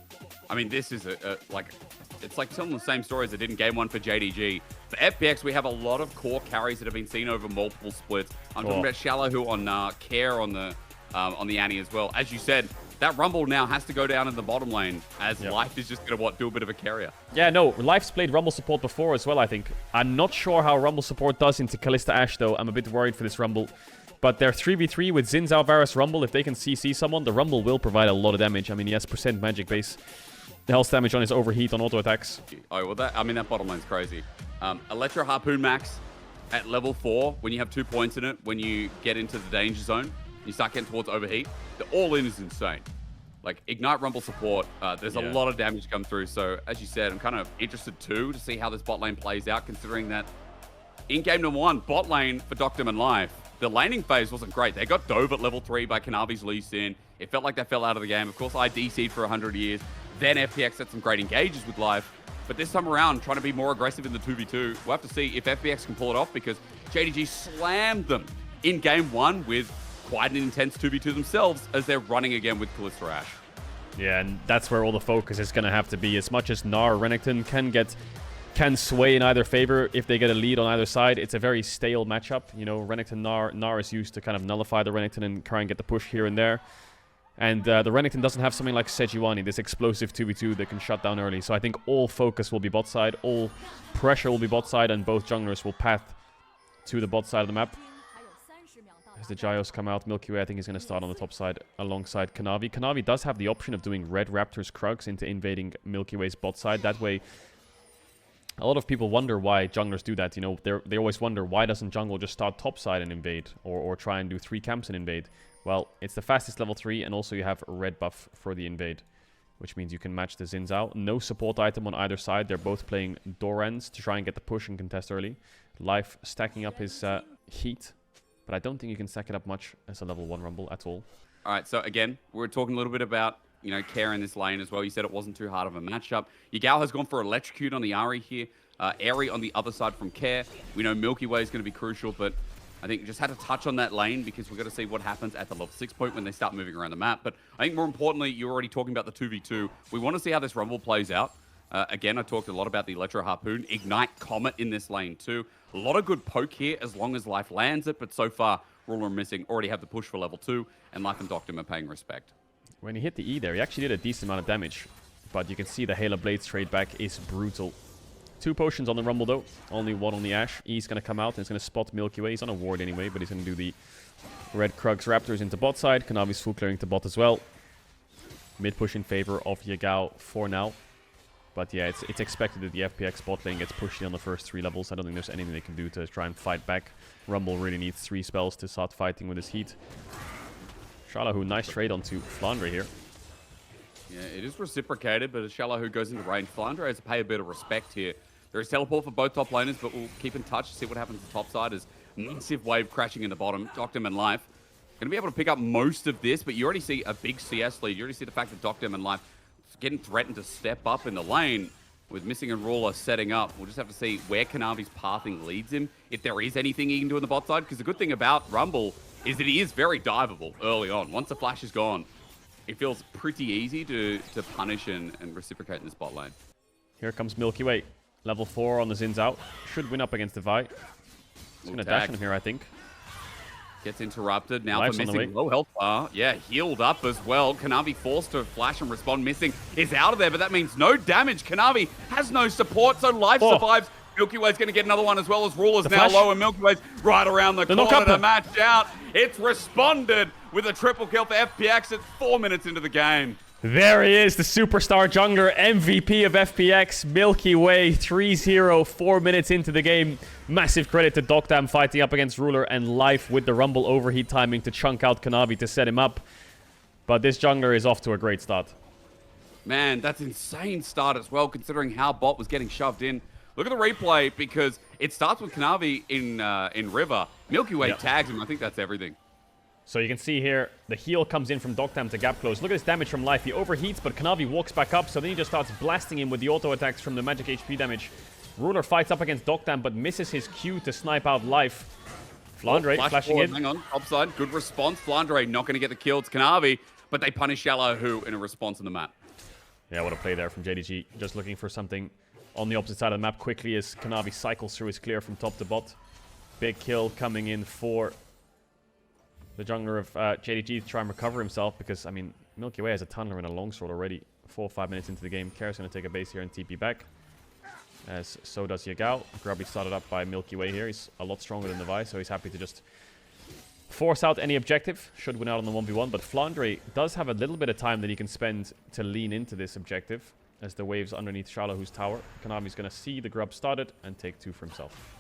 I mean, this is it's like telling the same story as it did in game 1 for JDG. For FPX, we have a lot of core carries that have been seen over multiple splits. I'm talking about Xiaolahu on Care on the Annie as well. As you said, that Rumble now has to go down in the bottom lane, as Life is just going to, do a bit of a carrier. Yeah, no, Life's played Rumble support before as well, I think. I'm not sure how Rumble support does into Kalista Ashe, though. I'm a bit worried for this Rumble. But they're 3v3 with Zins out Varus Rumble. If they can CC someone, the Rumble will provide a lot of damage. I mean, he has % magic base. The health damage on his overheat on auto attacks. Oh, well, that bottom lane's crazy. Electro Harpoon Max at level 4, when you have 2 points in it, when you get into the danger zone, you start getting towards overheat. The all-in is insane. Like, Ignite Rumble support, there's a lot of damage come through. So, as you said, I'm kind of interested too to see how this bot lane plays out, considering that in game number 1, bot lane for Doctor and Life, the laning phase wasn't great. They got dove at level 3 by Kanavi's Lee Sin. It felt like they fell out of the game. Of course, I DC'd for 100 years. Then FPX had some great engages with Life. But this time around, trying to be more aggressive in the 2v2. We'll have to see if FPX can pull it off, because JDG slammed them in game 1 with quite an intense 2v2 themselves as they're running again with Kalista Ashe. Yeah, and that's where all the focus is going to have to be. As much as Gnar or Renekton can sway in either favor if they get a lead on either side, it's a very stale matchup. You know, Renekton Gnar is used to kind of nullify the Renekton and try and get the push here and there. And the Renekton doesn't have something like Sejuani, this explosive 2v2 that can shut down early. So I think all focus will be bot side, all pressure will be bot side, and both junglers will path to the bot side of the map. As the Gyos come out, Milkyway I think is going to start on the top side alongside Kanavi. Kanavi does have the option of doing Red Raptor's Krugs into invading Milkyway's bot side. That way, a lot of people wonder why junglers do that. You know, they always wonder, why doesn't jungle just start top side and invade, or try and do 3 camps and invade? Well, it's the fastest level 3, and also you have a red buff for the invade, which means you can match the Zins out. No support item on either side. They're both playing Dorans to try and get the push and contest early. Life stacking up his heat, but I don't think you can stack it up much as a level 1 Rumble at all. All right, so again, we're talking a little bit about, you know, Care in this lane as well. You said it wasn't too hard of a matchup. Yagao has gone for Electrocute on the Ahri here. Airy on the other side from Care. We know Milkyway is going to be crucial, but I think just had to touch on that lane because we've got to see what happens at the level 6 point when they start moving around the map. But I think more importantly, you're already talking about the 2v2. We want to see how this Rumble plays out. Again, I talked a lot about the Electro Harpoon. Ignite Comet in this lane too. A lot of good poke here as long as Life lands it, but so far, Ruler and Missing already have the push for level 2, and Life and Doctum are paying respect. When he hit the E there, he actually did a decent amount of damage, but you can see the Halo Blades trade back is brutal. 2 potions on the Rumble though, only 1 on the Ashe. E's going to come out and he's going to spot Milkyway. He's on a ward anyway, but he's going to do the Red Krugs Raptors into bot side. Kanavi's full clearing to bot as well. Mid push in favor of Yagao for now. But yeah, it's expected that the FPX bot lane gets pushed in on the first 3 levels. I don't think there's anything they can do to try and fight back. Rumble really needs 3 spells to start fighting with his heat. Shallahu, nice trade onto Flandre here. Yeah, it is reciprocated, but as Shallahu goes into range, Flandre has to pay a bit of respect here. There is teleport for both top laners, but we'll keep in touch to see what happens to the top side as massive wave crashing in the bottom. Doctum and Life going to be able to pick up most of this, but you already see a big CS lead. You already see the fact that Doctum and Life getting threatened to step up in the lane with Missing and Ruler setting up. We'll just have to see where Kanavi's pathing leads him, if there is anything he can do on the bot side, because the good thing about Rumble is that he is very diveable early on. Once the flash is gone, it feels pretty easy to punish and reciprocate in this bot lane. Here comes Milkyway. Level 4 on the Zin's out. Should win up against the Vi. He's going to dash him here, I think. Gets interrupted. Now Life's for Missing. Low health bar. Yeah, healed up as well. Kanavi forced to flash and respond. Missing is out of there, but that means no damage. Kanavi has no support, so Life survives. Milkyway's going to get another one as well as Ruler's now low, and Milkyway's right around the corner to match out. It's responded with a triple kill for FPX at 4 minutes into the game. There he is, the superstar jungler, MVP of FPX, Milkyway, 3-0, 4 minutes into the game. Massive credit to Doctam fighting up against Ruler and Life with the Rumble overheat timing to chunk out Kanavi to set him up. But this jungler is off to a great start. Man, that's insane start as well, considering how bot was getting shoved in. Look at the replay, because it starts with Kanavi in River. Milkyway tags him. I think that's everything. So you can see here, the heal comes in from Doctam to gap close. Look at this damage from Life. He overheats, but Kanavi walks back up, so then he just starts blasting him with the auto attacks from the magic HP damage. Ruler fights up against Doctam, but misses his Q to snipe out Life. Flandre flashing in. Hang on, upside. Good response. Flandre not going to get the kill. It's Kanavi, but they punish Shallahu in a response on the map. Yeah, what a play there from JDG. Just looking for something on the opposite side of the map quickly as Kanavi cycles through his clear from top to bot. Big kill coming in for the jungler of JDG to try and recover himself, because, I mean, Milkyway has a tunneler and a longsword already 4 or 5 minutes into the game. Kara's going to take a base here and TP back, as so does Yagao. Grubby started up by Milkyway here. He's a lot stronger than the Vi, so he's happy to just force out any objective. Should win out on the 1v1, but Flandre does have a little bit of time that he can spend to lean into this objective, as the waves underneath Shalahu's tower. Kanavi's going to see the grub started and take 2 for himself.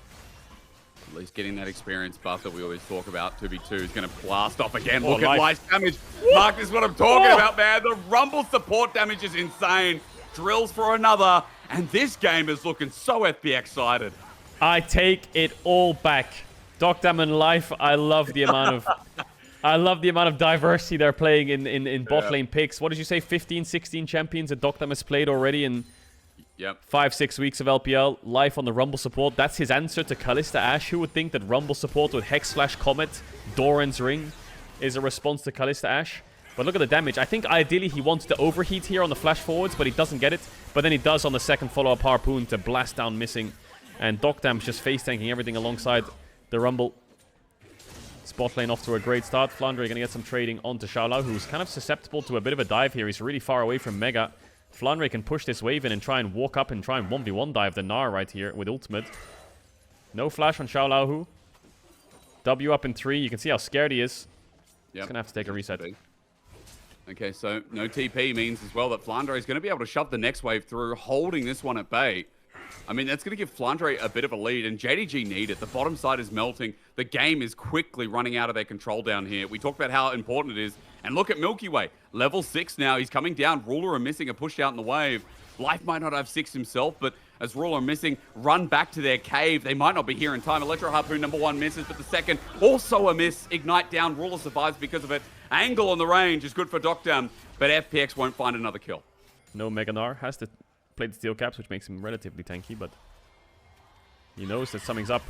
At least getting that experience buff that we always talk about. 2v2 is going to blast off again. Look at Life's damage. Marc, this is what I'm talking about, man. The Rumble support damage is insane. Drills for another. And this game is looking so FPX-sided. I take it all back. Doctam and Life, I love the amount of diversity they're playing in bot lane picks. What did you say? 15, 16 champions that Doctam has played already in 5-6 weeks of LPL. Life on the Rumble support. That's his answer to Kalista Ashe. Who would think that Rumble support with Hex Slash Comet, Doran's Ring, is a response to Kalista Ashe? But look at the damage. I think ideally he wants to overheat here on the flash forwards, but he doesn't get it. But then he does on the second follow-up Harpoon to blast down Missing. And Doctam's just face-tanking everything alongside the Rumble. Spot lane off to a great start. Flandre going to get some trading onto Shaolau, who's kind of susceptible to a bit of a dive here. He's really far away from Mega. Flandre can push this wave in and try and walk up and try and 1v1 dive the Gnar right here with ultimate. No flash on Xiaolau. W up in 3. You can see how scared he is. He's going to have to take a reset. Okay, so no TP means as well that Flandre is going to be able to shove the next wave through, holding this one at bay. I mean, that's going to give Flandre a bit of a lead, and JDG need it. The bottom side is melting. The game is quickly running out of their control down here. We talked about how important it is. And look at Milkyway. Level 6 now. He's coming down. Ruler and Missing are pushed out in the wave. Life might not have 6 himself, but as Ruler and Missing run back to their cave, they might not be here in time. Electro Harpoon #1 misses, but the second also a miss. Ignite down. Ruler survives because of it. Angle on the range is good for Doctam, but FPX won't find another kill. No Mega Gnar. Has to play the steel caps, which makes him relatively tanky, but he knows that something's up.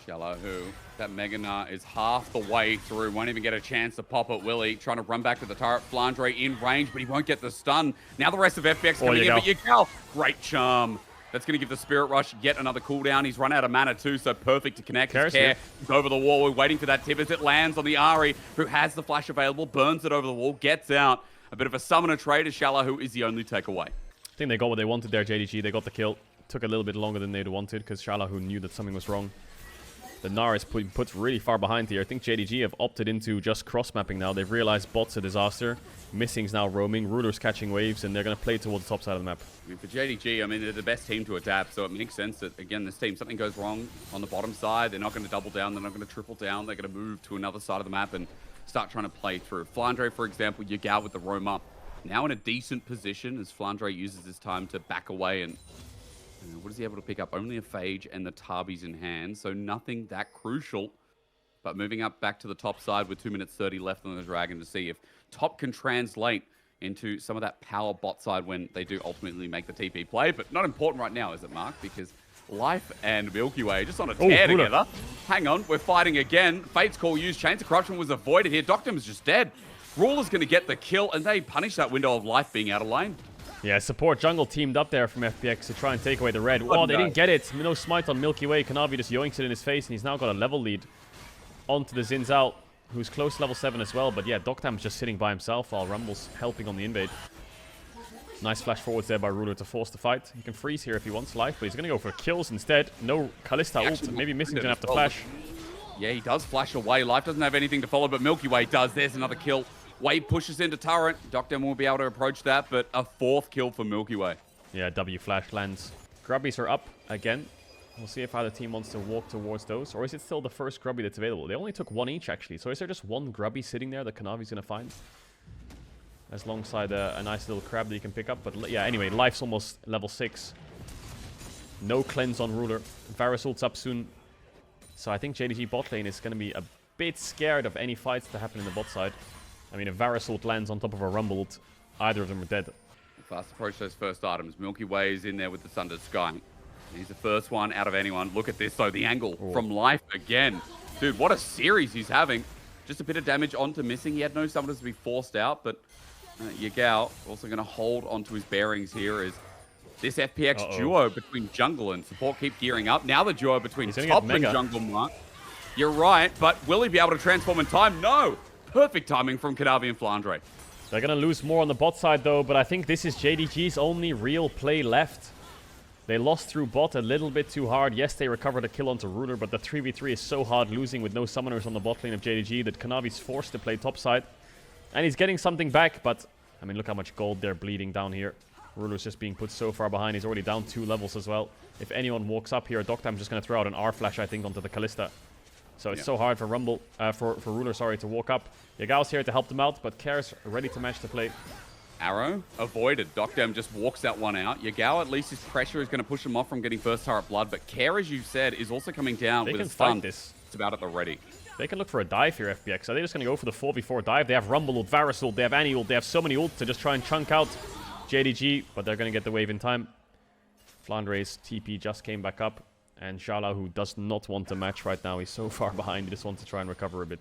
Shallow, who that Mega Nut is half the way through, won't even get a chance to pop it. Willie trying to run back to the turret. Flandre in range, but he won't get the stun. Now the rest of FPX coming in, but Yagal, great charm. That's going to give the Spirit Rush yet another cooldown. He's run out of mana too, so perfect to connect. His Care is over the wall. We're waiting for that tip as it lands on the Ari, who has the flash available, burns it over the wall, gets out. A bit of a summoner trade as Shallow, who is the only takeaway. I think they got what they wanted there, JDG. They got the kill. Took a little bit longer than they'd wanted because Shallow, who knew that something was wrong. The Gnar is put really far behind here. I think JDG have opted into just cross-mapping now. They've realized bot's a disaster. Missing's now roaming. Ruler's catching waves, and they're going to play towards the top side of the map. I mean, for JDG, I mean, they're the best team to adapt, so it makes sense that, again, this team, something goes wrong on the bottom side. They're not going to double down. They're not going to triple down. They're going to move to another side of the map and start trying to play through. Flandre, for example, Yagal with the roam up. Now in a decent position as Flandre uses his time to back away and what is he able to pick up? Only a Phage and the Tarbies in hand, so nothing that crucial. But moving up back to the top side with 2 minutes 30 left on the Dragon to see if top can translate into some of that power bot side when they do ultimately make the TP play. But not important right now, is it, Mark? Because Life and Milkyway just on a tear together. Hang on, we're fighting again. Fate's Call used. Chains of Corruption was avoided here. Doctum's just dead. Ruler's going to get the kill, and they punish that window of life being out of lane. Yeah, support jungle teamed up there from FPX to try and take away the red. Oh, they didn't get it. No smite on Milky Way. Kanavi just yoinks it in his face, and he's now got a level lead onto the Zinzal, who's close to level 7 as well. But yeah, Doctam's just sitting by himself while Rumble's helping on the invade. Nice flash forwards there by Ruler to force the fight. He can freeze here if he wants life, but he's going to go for kills instead. No Kalista ult. Maybe Missing's going to have to flash. Yeah, he does flash away. Life doesn't have anything to follow, but Milky Way does. There's another kill. Wave pushes into turret. Doctam will be able to approach that, but a 4th kill for Milky Way. Yeah, W flash lands. Grubbies are up again. We'll see if either team wants to walk towards those, or is it still the first Grubby that's available? They only took 1 each, actually. So is there just 1 Grubby sitting there that Kanavi's going to find? As alongside a nice little crab that you can pick up. But yeah, anyway, Life's almost level 6. No cleanse on Ruler. Varus ult's up soon. So I think JDG bot lane is going to be a bit scared of any fights to happen in the bot side. I mean, if Varus ult lands on top of a Rumble ult, either of them are dead. Fast approach those first items. Milky Way is in there with the Sundered Sky. He's the first one out of anyone. Look at this, though. The angle from Life again. Dude, what a series he's having. Just a bit of damage onto Missing. He had no summoners to be forced out, but Yagal also going to hold onto his bearings here as this FPX duo between jungle and support keep gearing up. Now the duo between top and jungle, Mark. You're right, but will he be able to transform in time? No. Perfect timing from Kadavi and Flandre. They're going to lose more on the bot side, though, but I think this is JDG's only real play left. They lost through bot a little bit too hard. Yes, they recovered a kill onto Ruler, but the 3v3 is so hard losing with no summoners on the bot lane of JDG that Kanavi's forced to play top side. And he's getting something back, but, I mean, look how much gold they're bleeding down here. Ruler's just being put so far behind. He's already down 2 levels as well. If anyone walks up here, Doctam's just going to throw out an R-flash, I think, onto the Kalista. So it's so hard for Ruler, to walk up. Yagal's here to help them out, but Care's ready to match the play. Arrow avoided. Doctam just walks that one out. Yagal, at least his pressure is going to push him off from getting first turret blood, but Care, as you said, is also coming down with his stun. It's about at the ready. They can look for a dive here, FPX. Are they just going to go for the 4v4 dive? They have Rumble ult, Varus ult, they have Annie ult, they have so many ults to just try and chunk out JDG, but they're going to get the wave in time. Flandre's TP just came back up. And Shala, who does not want to match right now, he's so far behind, he just wants to try and recover a bit.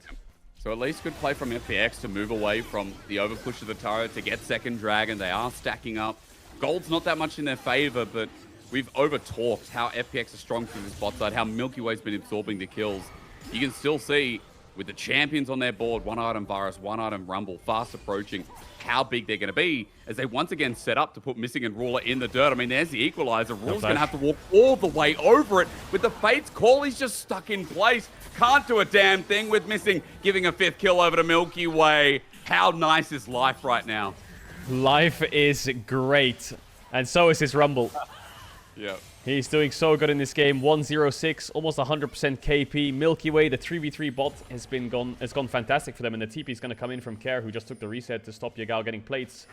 So at least good play from FPX to move away from the overpush of the turret to get second dragon. They are stacking up. Gold's not that much in their favor, but we've over-talked how FPX is strong through this bot side, how Milky Way's been absorbing the kills. You can still see, with the champions on their board, 1 item Varus, 1 item Rumble, fast approaching, how big they're going to be as they once again set up to put Missing and Ruler in the dirt. I mean, there's the equalizer. Ruler's going to have to walk all the way over it. With the Fate's Call, he's just stuck in place. Can't do a damn thing with Missing, giving a 5th kill over to Milky Way. How nice is Life right now? Life is great. And so is his Rumble. Yeah. He's doing so good in this game. 106, almost 100% KP. Milky Way, the 3v3 bot, has gone fantastic for them. And the TP is going to come in from Care, who just took the reset to stop Yagal getting plates.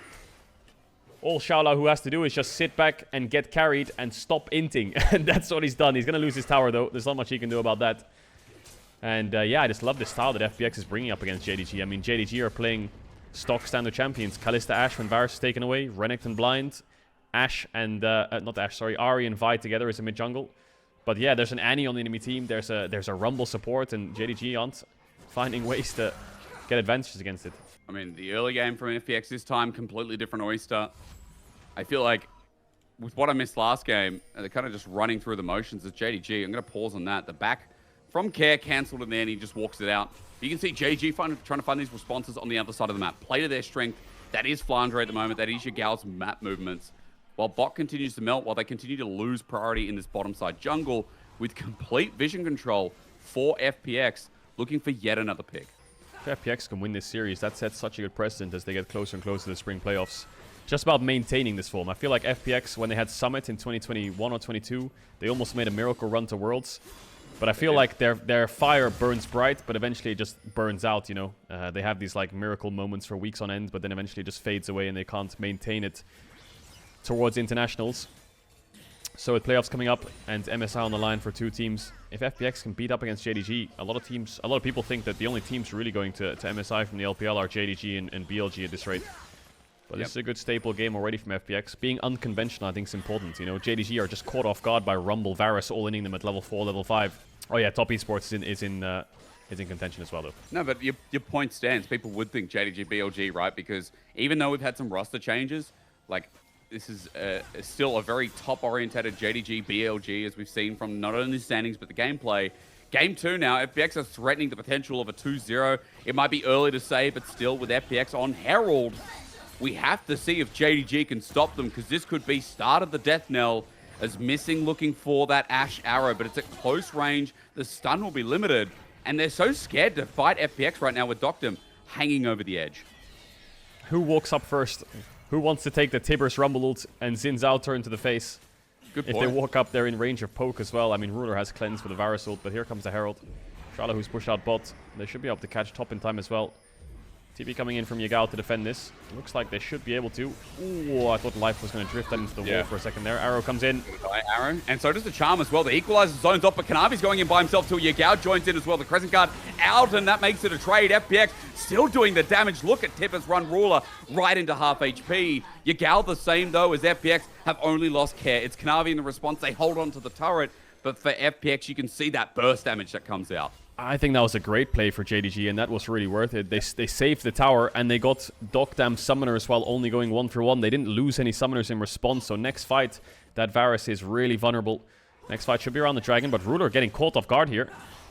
All Shaola who has to do is just sit back and get carried and stop inting. And that's what he's done. He's going to lose his tower, though. There's not much he can do about that. And yeah, I just love the style that FPX is bringing up against JDG. I mean, JDG are playing stock standard champions. Kalista Ashe when Varus is taken away. Renekton Blind. Ashe and, not Ashe, sorry, Ahri and Vi together as a mid-jungle. But yeah, there's an Annie on the enemy team. There's a Rumble support, and JDG aren't finding ways to get advantages against it. I mean, the early game from FPX this time, completely different Oyster. I feel like with what I missed last game, they're kind of just running through the motions as JDG. I'm going to pause on that. The back from Care cancelled in there, and he just walks it out. You can see JDG trying to find these responses on the other side of the map. Play to their strength. That is Flandre at the moment. That is your Gal's map movements. While bot continues to melt, while they continue to lose priority in this bottom side jungle with complete vision control for FPX, looking for yet another pick. If FPX can win this series, that sets such a good precedent as they get closer and closer to the spring playoffs. Just about maintaining this form. I feel like FPX, when they had Summit in 2021 or 22, they almost made a miracle run to Worlds. But I feel like their fire burns bright, but eventually it just burns out, you know. They have these like miracle moments for weeks on end, but then eventually it just fades away and they can't maintain it towards internationals. So with playoffs coming up and MSI on the line for two teams, if FPX can beat up against JDG, a lot of people think that the only teams really going to MSI from the LPL are JDG and BLG at this rate. But this is a good staple game already from FPX. Being unconventional, I think, is important. You know, JDG are just caught off guard by Rumble, Varus, all-inning them at level 4, level 5. Oh yeah, Top Esports is in contention as well, though. No, but your point stands. People would think JDG, BLG, right? Because even though we've had some roster changes, like, this is still a very top-orientated JDG, BLG, as we've seen from not only the standings, but the gameplay. Game 2 now, FPX are threatening the potential of a 2-0. It might be early to say, but still, with FPX on Herald, we have to see if JDG can stop them, because this could be start of the death knell, as Missing looking for that Ash arrow, but it's at close range. The stun will be limited, and they're so scared to fight FPX right now with Doctum hanging over the edge. Who walks up first? Who wants to take the Tibbers Rumble ult and Xin Zhao turn to the face? Good point. If they walk up, they're in range of poke as well. I mean, Ruler has cleanse for the Varus ult, but here comes the Herald. Shala, who's pushed out bot. They should be able to catch top in time as well. TP coming in from Yagao to defend this. Looks like they should be able to. Ooh, I thought Life was going to drift that into the wall for a second there. Arrow comes in. Arrow. And so does the Charm as well. The Equalizer zones off, but Kanavi's going in by himself too. Yagao joins in as well. The Crescent Guard out, and that makes it a trade. FPX still doing the damage. Look at Tippers run Ruler right into half HP. Yagao the same, though, as FPX have only lost Care. It's Kanavi in the response. They hold on to the turret, but for FPX, you can see that burst damage that comes out. I think that was a great play for JDG, and that was really worth it. They saved the tower, and they got Docdam summoners while only going 1-for-1. They didn't lose any summoners in response, so next fight, that Varus is really vulnerable. Next fight should be around the Dragon, but Ruler getting caught off guard here.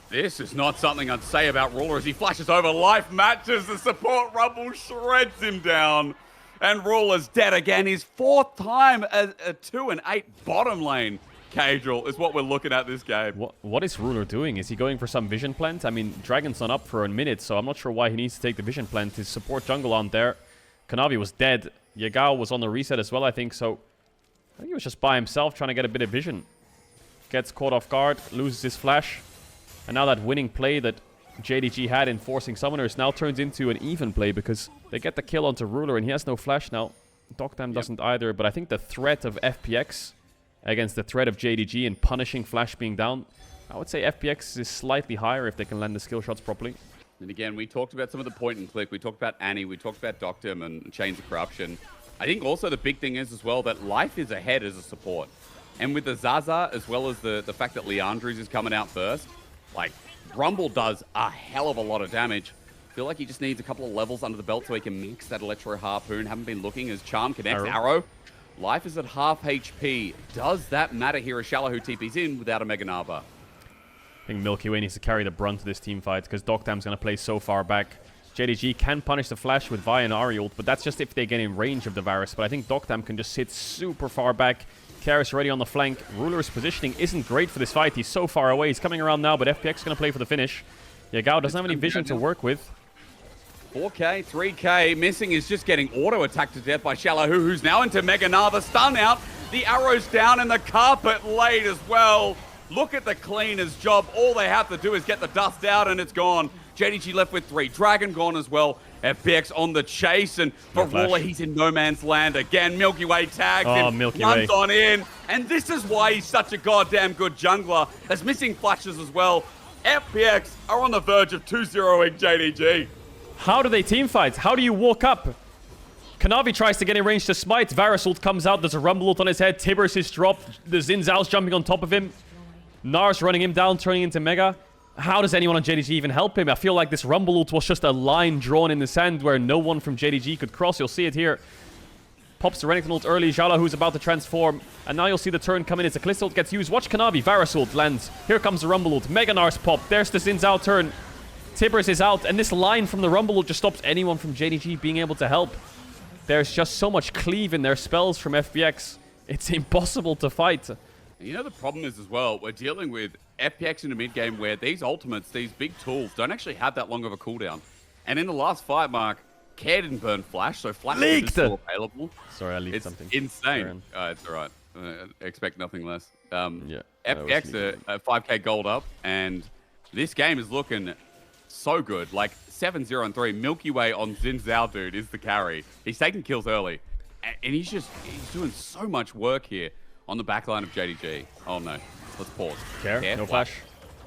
This is not something I'd say about Ruler as he flashes over. Life matches the support. Rumble shreds him down. And Ruler's dead again. His fourth time as a 2-8 bottom lane. Caedrel is what we're looking at this game. What is Ruler doing? Is he going for some vision plant? I mean, Dragon's not up for a minute, so I'm not sure why he needs to take the vision plant. His support jungle on there. Kanavi was dead. Yagao was on the reset as well, I think, so I think he was just by himself trying to get a bit of vision. Gets caught off guard, loses his flash, and now that winning play that JDG had in forcing summoners now turns into an even play because they get the kill onto Ruler and he has no flash now. Doctam doesn't either, but I think the threat of FPX against the threat of JDG and punishing Flash being down, I would say FPX is slightly higher if they can land the skill shots properly. And again, we talked about some of the point and click. We talked about Annie. We talked about Doctum and Chains of Corruption. I think also the big thing is as well that Life is ahead as a support. And with the Zaza, as well as the fact that Leandres is coming out first, like, Rumble does a hell of a lot of damage. I feel like he just needs a couple of levels under the belt so he can mix that Electro Harpoon. Haven't been looking as Charm connects. Arrow. Life is at half HP. Does that matter here as Shallow who TP's in without a Mega Nava? I think Milkyway needs to carry the brunt of this team fight because Doctam's going to play so far back. JDG can punish the Flash with Vi and Ari ult, but that's just if they get in range of the Varus. But I think Doctam can just sit super far back. Karis already on the flank. Ruler's positioning isn't great for this fight. He's so far away. He's coming around now, but FPX is going to play for the finish. Yagao doesn't have any vision to work with. 4K, 3K. Missing is just getting auto-attacked to death by Shallow, who's now into Mega Nava. Stun out. The arrow's down and the carpet laid as well. Look at the cleaner's job. All they have to do is get the dust out and it's gone. JDG left with 3. Dragon gone as well. FPX on the chase, and for Ruler, he's in no man's land again. Milkyway tags him, runs on in, and this is why he's such a goddamn good jungler, as Missing flashes as well. FPX are on the verge of 2-0ing JDG. How do they team fight? How do you walk up? Kanavi tries to get in range to smite. Varus ult comes out. There's a Rumble ult on his head. Tibbers is dropped. The Xin Zhao's jumping on top of him. Nars running him down, turning into Mega. How does anyone on JDG even help him? I feel like this Rumble ult was just a line drawn in the sand where no one from JDG could cross. You'll see it here. Pops the Renekton ult early. Xala who's about to transform. And now you'll see the turn come in as the Callisto ult gets used. Watch Kanavi. Varus ult lands. Here comes the Rumble ult. Mega Nars pop. There's the Xin Zhao turn. Tibbers is out. And this line from the Rumble ult just stops anyone from JDG being able to help. There's just so much cleave in their spells from FPX. It's impossible to fight. You know, the problem is as well, we're dealing with FPX in the mid game where these ultimates, these big tools, don't actually have that long of a cooldown. And in the last fight, Marc, Care didn't burn Flash, so Flash is still available. Sorry, I leaked something. It's insane. It's all right. Expect nothing less. Yeah, FPX are 5k gold up, and this game is looking so good. Like 7-0-3, Milky Way on Xin Zhao, dude, is the carry. He's taking kills early, and he's doing so much work here on the back line of JDG. Oh no, let's pause. Care? No flash.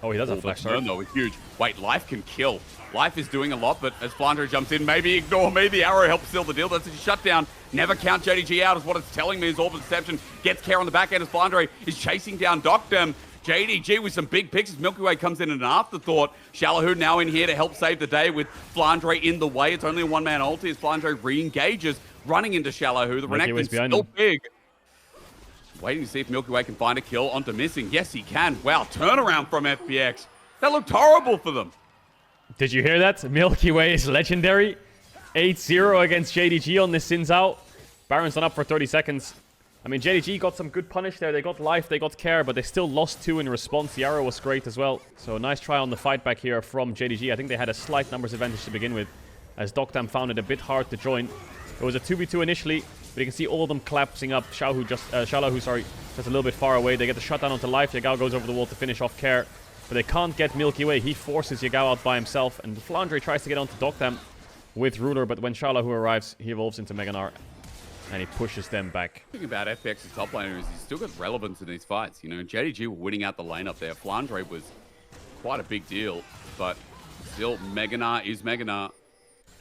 Oh, he does have flash. No, no, it's huge. Wait, Life can kill. Life is doing a lot, but as Flandre jumps in, maybe ignore me. The arrow helps seal the deal. That's a shutdown. Never count JDG out is what it's telling me. His Orb of Deception gets Care on the back end as Flandre is chasing down Doctem. JDG with some big picks as Milky Way comes in an afterthought. Shalahoo now in here to help save the day with Flandre in the way. It's only a one-man ulti as Flandre re-engages, running into Shalahoo. The Renekton's still big. Waiting to see if Milky Way can find a kill onto Missing. Yes, he can. Wow, turnaround from FPX. That looked horrible for them. Did you hear that? Milky Way is legendary. 8-0 against JDG on this Xin Zhao. Baron's not up for 30 seconds. I mean, JDG got some good punish there. They got life, they got care, but they still lost 2 in response. The arrow was great as well. So nice try on the fight back here from JDG. I think they had a slight numbers advantage to begin with, as Doctam found it a bit hard to join. It was a 2v2 initially, but you can see all of them collapsing up. Shalahoo just a little bit far away. They get the shutdown onto life. Yagao goes over the wall to finish off care, but they can't get Milky Way. He forces Yagao out by himself, and Flandre tries to get onto Doctam with Ruler, but when Shalahoo arrives, he evolves into Meganar, and he pushes them back. The thing about FPX's top laner is he's still got relevance in these fights. You know, JDG were winning out the lane up there. Flandre was quite a big deal, but still, Meganar is Meganar.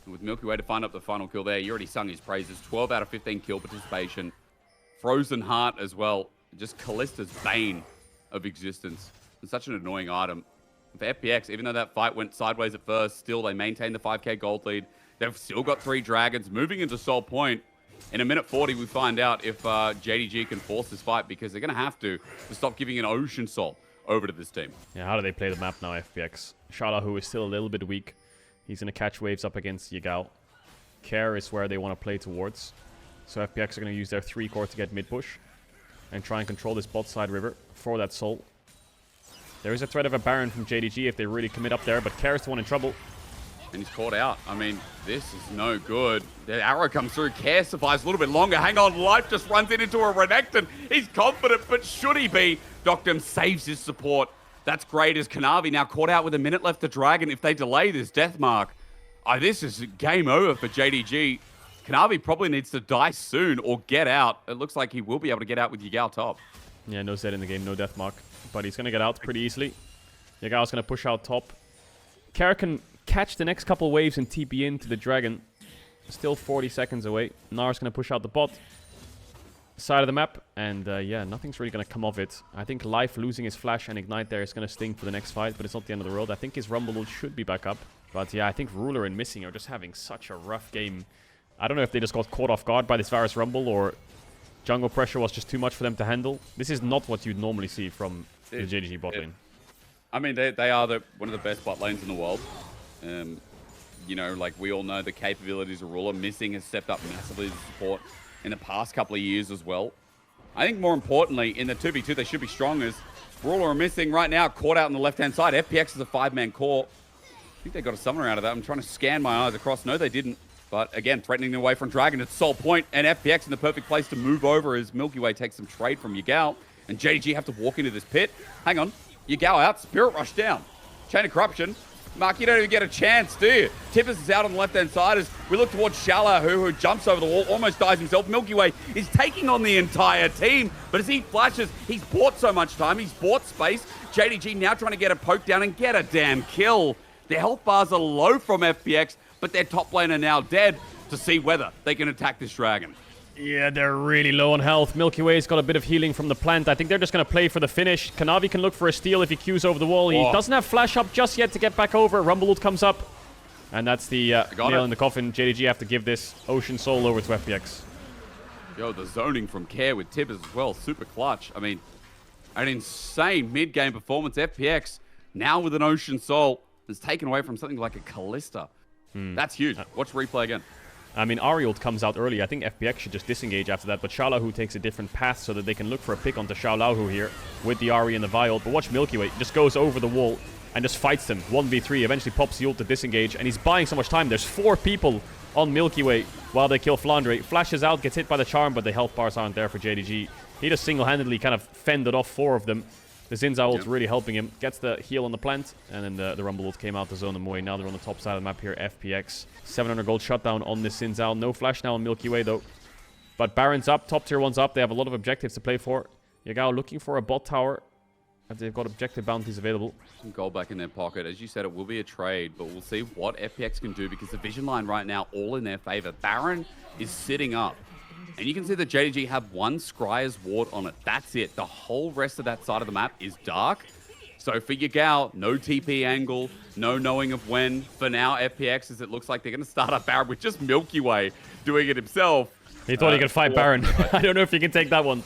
And with Milky Way to find up the final kill there, he already sung his praises. 12 out of 15 kill participation. Frozen Heart as well. Just Callista's bane of existence. It's such an annoying item. For FPX, even though that fight went sideways at first, still they maintain the 5k gold lead. They've still got 3 dragons moving into Soul Point. In a minute 40, we find out if JDG can force this fight, because they're going to have to stop giving an Ocean Soul over to this team. Yeah, how do they play the map now, FPX? Shalahoo is still a little bit weak. He's going to catch waves up against Yagao. Care is where they want to play towards. So FPX are going to use their 3 core to get mid push and try and control this bot side river for that soul. There is a threat of a Baron from JDG if they really commit up there, but Care is the one in trouble. And he's caught out. I mean, this is no good. The arrow comes through. Care survives a little bit longer. Hang on, Life just runs into a Renekton. He's confident, but should he be? Doctem saves his support. That's great as Kanavi now caught out with a minute left to Dragon. If they delay this death mark, this is game over for JDG. Kanavi probably needs to die soon or get out. It looks like he will be able to get out with Yagao top. Yeah, no Zed in the game, no death mark. But he's going to get out pretty easily. Yagao's going to push out top. Care can catch the next couple waves and TP into the Dragon. Still 40 seconds away. Nar's going to push out the bot side of the map, and yeah, nothing's really going to come of it. I think Life losing his flash and ignite there is going to sting for the next fight, but it's not the end of the world. I think his Rumble ult should be back up, but yeah, I think Ruler and Missing are just having such a rough game. I don't know if they just got caught off guard by this Varus Rumble, or jungle pressure was just too much for them to handle. This is not what you'd normally see from the JDG bot lane. I mean, they are one of the best bot lanes in the world. You know, like we all know the capabilities of Ruler. Missing has stepped up massively to support in the past couple of years as well. I think more importantly, in the 2v2, they should be strong as Ruler are Missing right now, caught out on the left-hand side. FPX is a 5-man core. I think they got a summoner out of that. I'm trying to scan my eyes across. No, they didn't. But again, threatening away from Dragon at Soul Point, and FPX in the perfect place to move over as Milky Way takes some trade from Yagao, and JDG have to walk into this pit. Hang on. Yagao out, Spirit Rush down. Chain of Corruption. Marc, you don't even get a chance, do you? Tippers is out on the left-hand side as we look towards Shalahoo, who jumps over the wall, almost dies himself. Milky Way is taking on the entire team, but as he flashes, he's bought so much time, he's bought space. JDG now trying to get a poke down and get a damn kill. Their health bars are low from FPX, but their top lane are now dead to see whether they can attack this Dragon. Yeah, they're really low on health. Milkyway's got a bit of healing from the plant. I think they're just going to play for the finish. Kanavi can look for a steal if he queues over the wall. He doesn't have flash up just yet to get back over. Rumblewood comes up. And that's the nail in the coffin. JDG have to give this Ocean Soul over to FPX. Yo, the zoning from Care with Tibbers as well. Super clutch. I mean, an insane mid-game performance. FPX, now with an Ocean Soul, is taken away from something like a Callista. That's huge. Watch replay again. I mean, Ariel comes out early. I think FPX should just disengage after that. But Xiaolahu takes a different path so that they can look for a pick onto Xiaolahu here with the Ari and the Vial. But watch Milkyway. Just goes over the wall and just fights them. 1v3. Eventually pops the ult to disengage. And he's buying so much time. There's 4 people on Milkyway while they kill Flandre. Flashes out, gets hit by the charm, but the health bars aren't there for JDG. He just single-handedly kind of fended off 4 of them. The Xin Zhao ult really helping him. Gets the heal on the plant, and then the Rumble ult came out to zone them away. Now they're on the top side of the map here, FPX. 700 gold shutdown on this Xin Zhao. No flash now on Milky Way, though. But Baron's up, top tier 1's up. They have a lot of objectives to play for. Yagao looking for a bot tower. They've got objective bounties available. Some gold back in their pocket. As you said, it will be a trade, but we'll see what FPX can do because the vision line right now all in their favor. Baron is sitting up. And you can see that JDG have 1 Scryer's Ward on it. That's it. The whole rest of that side of the map is dark. So for Yagao, no TP angle, no knowing of when. For now, FPX, as it looks like they're going to start up Baron with just Milky Way doing it himself. He thought he could fight Baron. I don't know if he can take that one.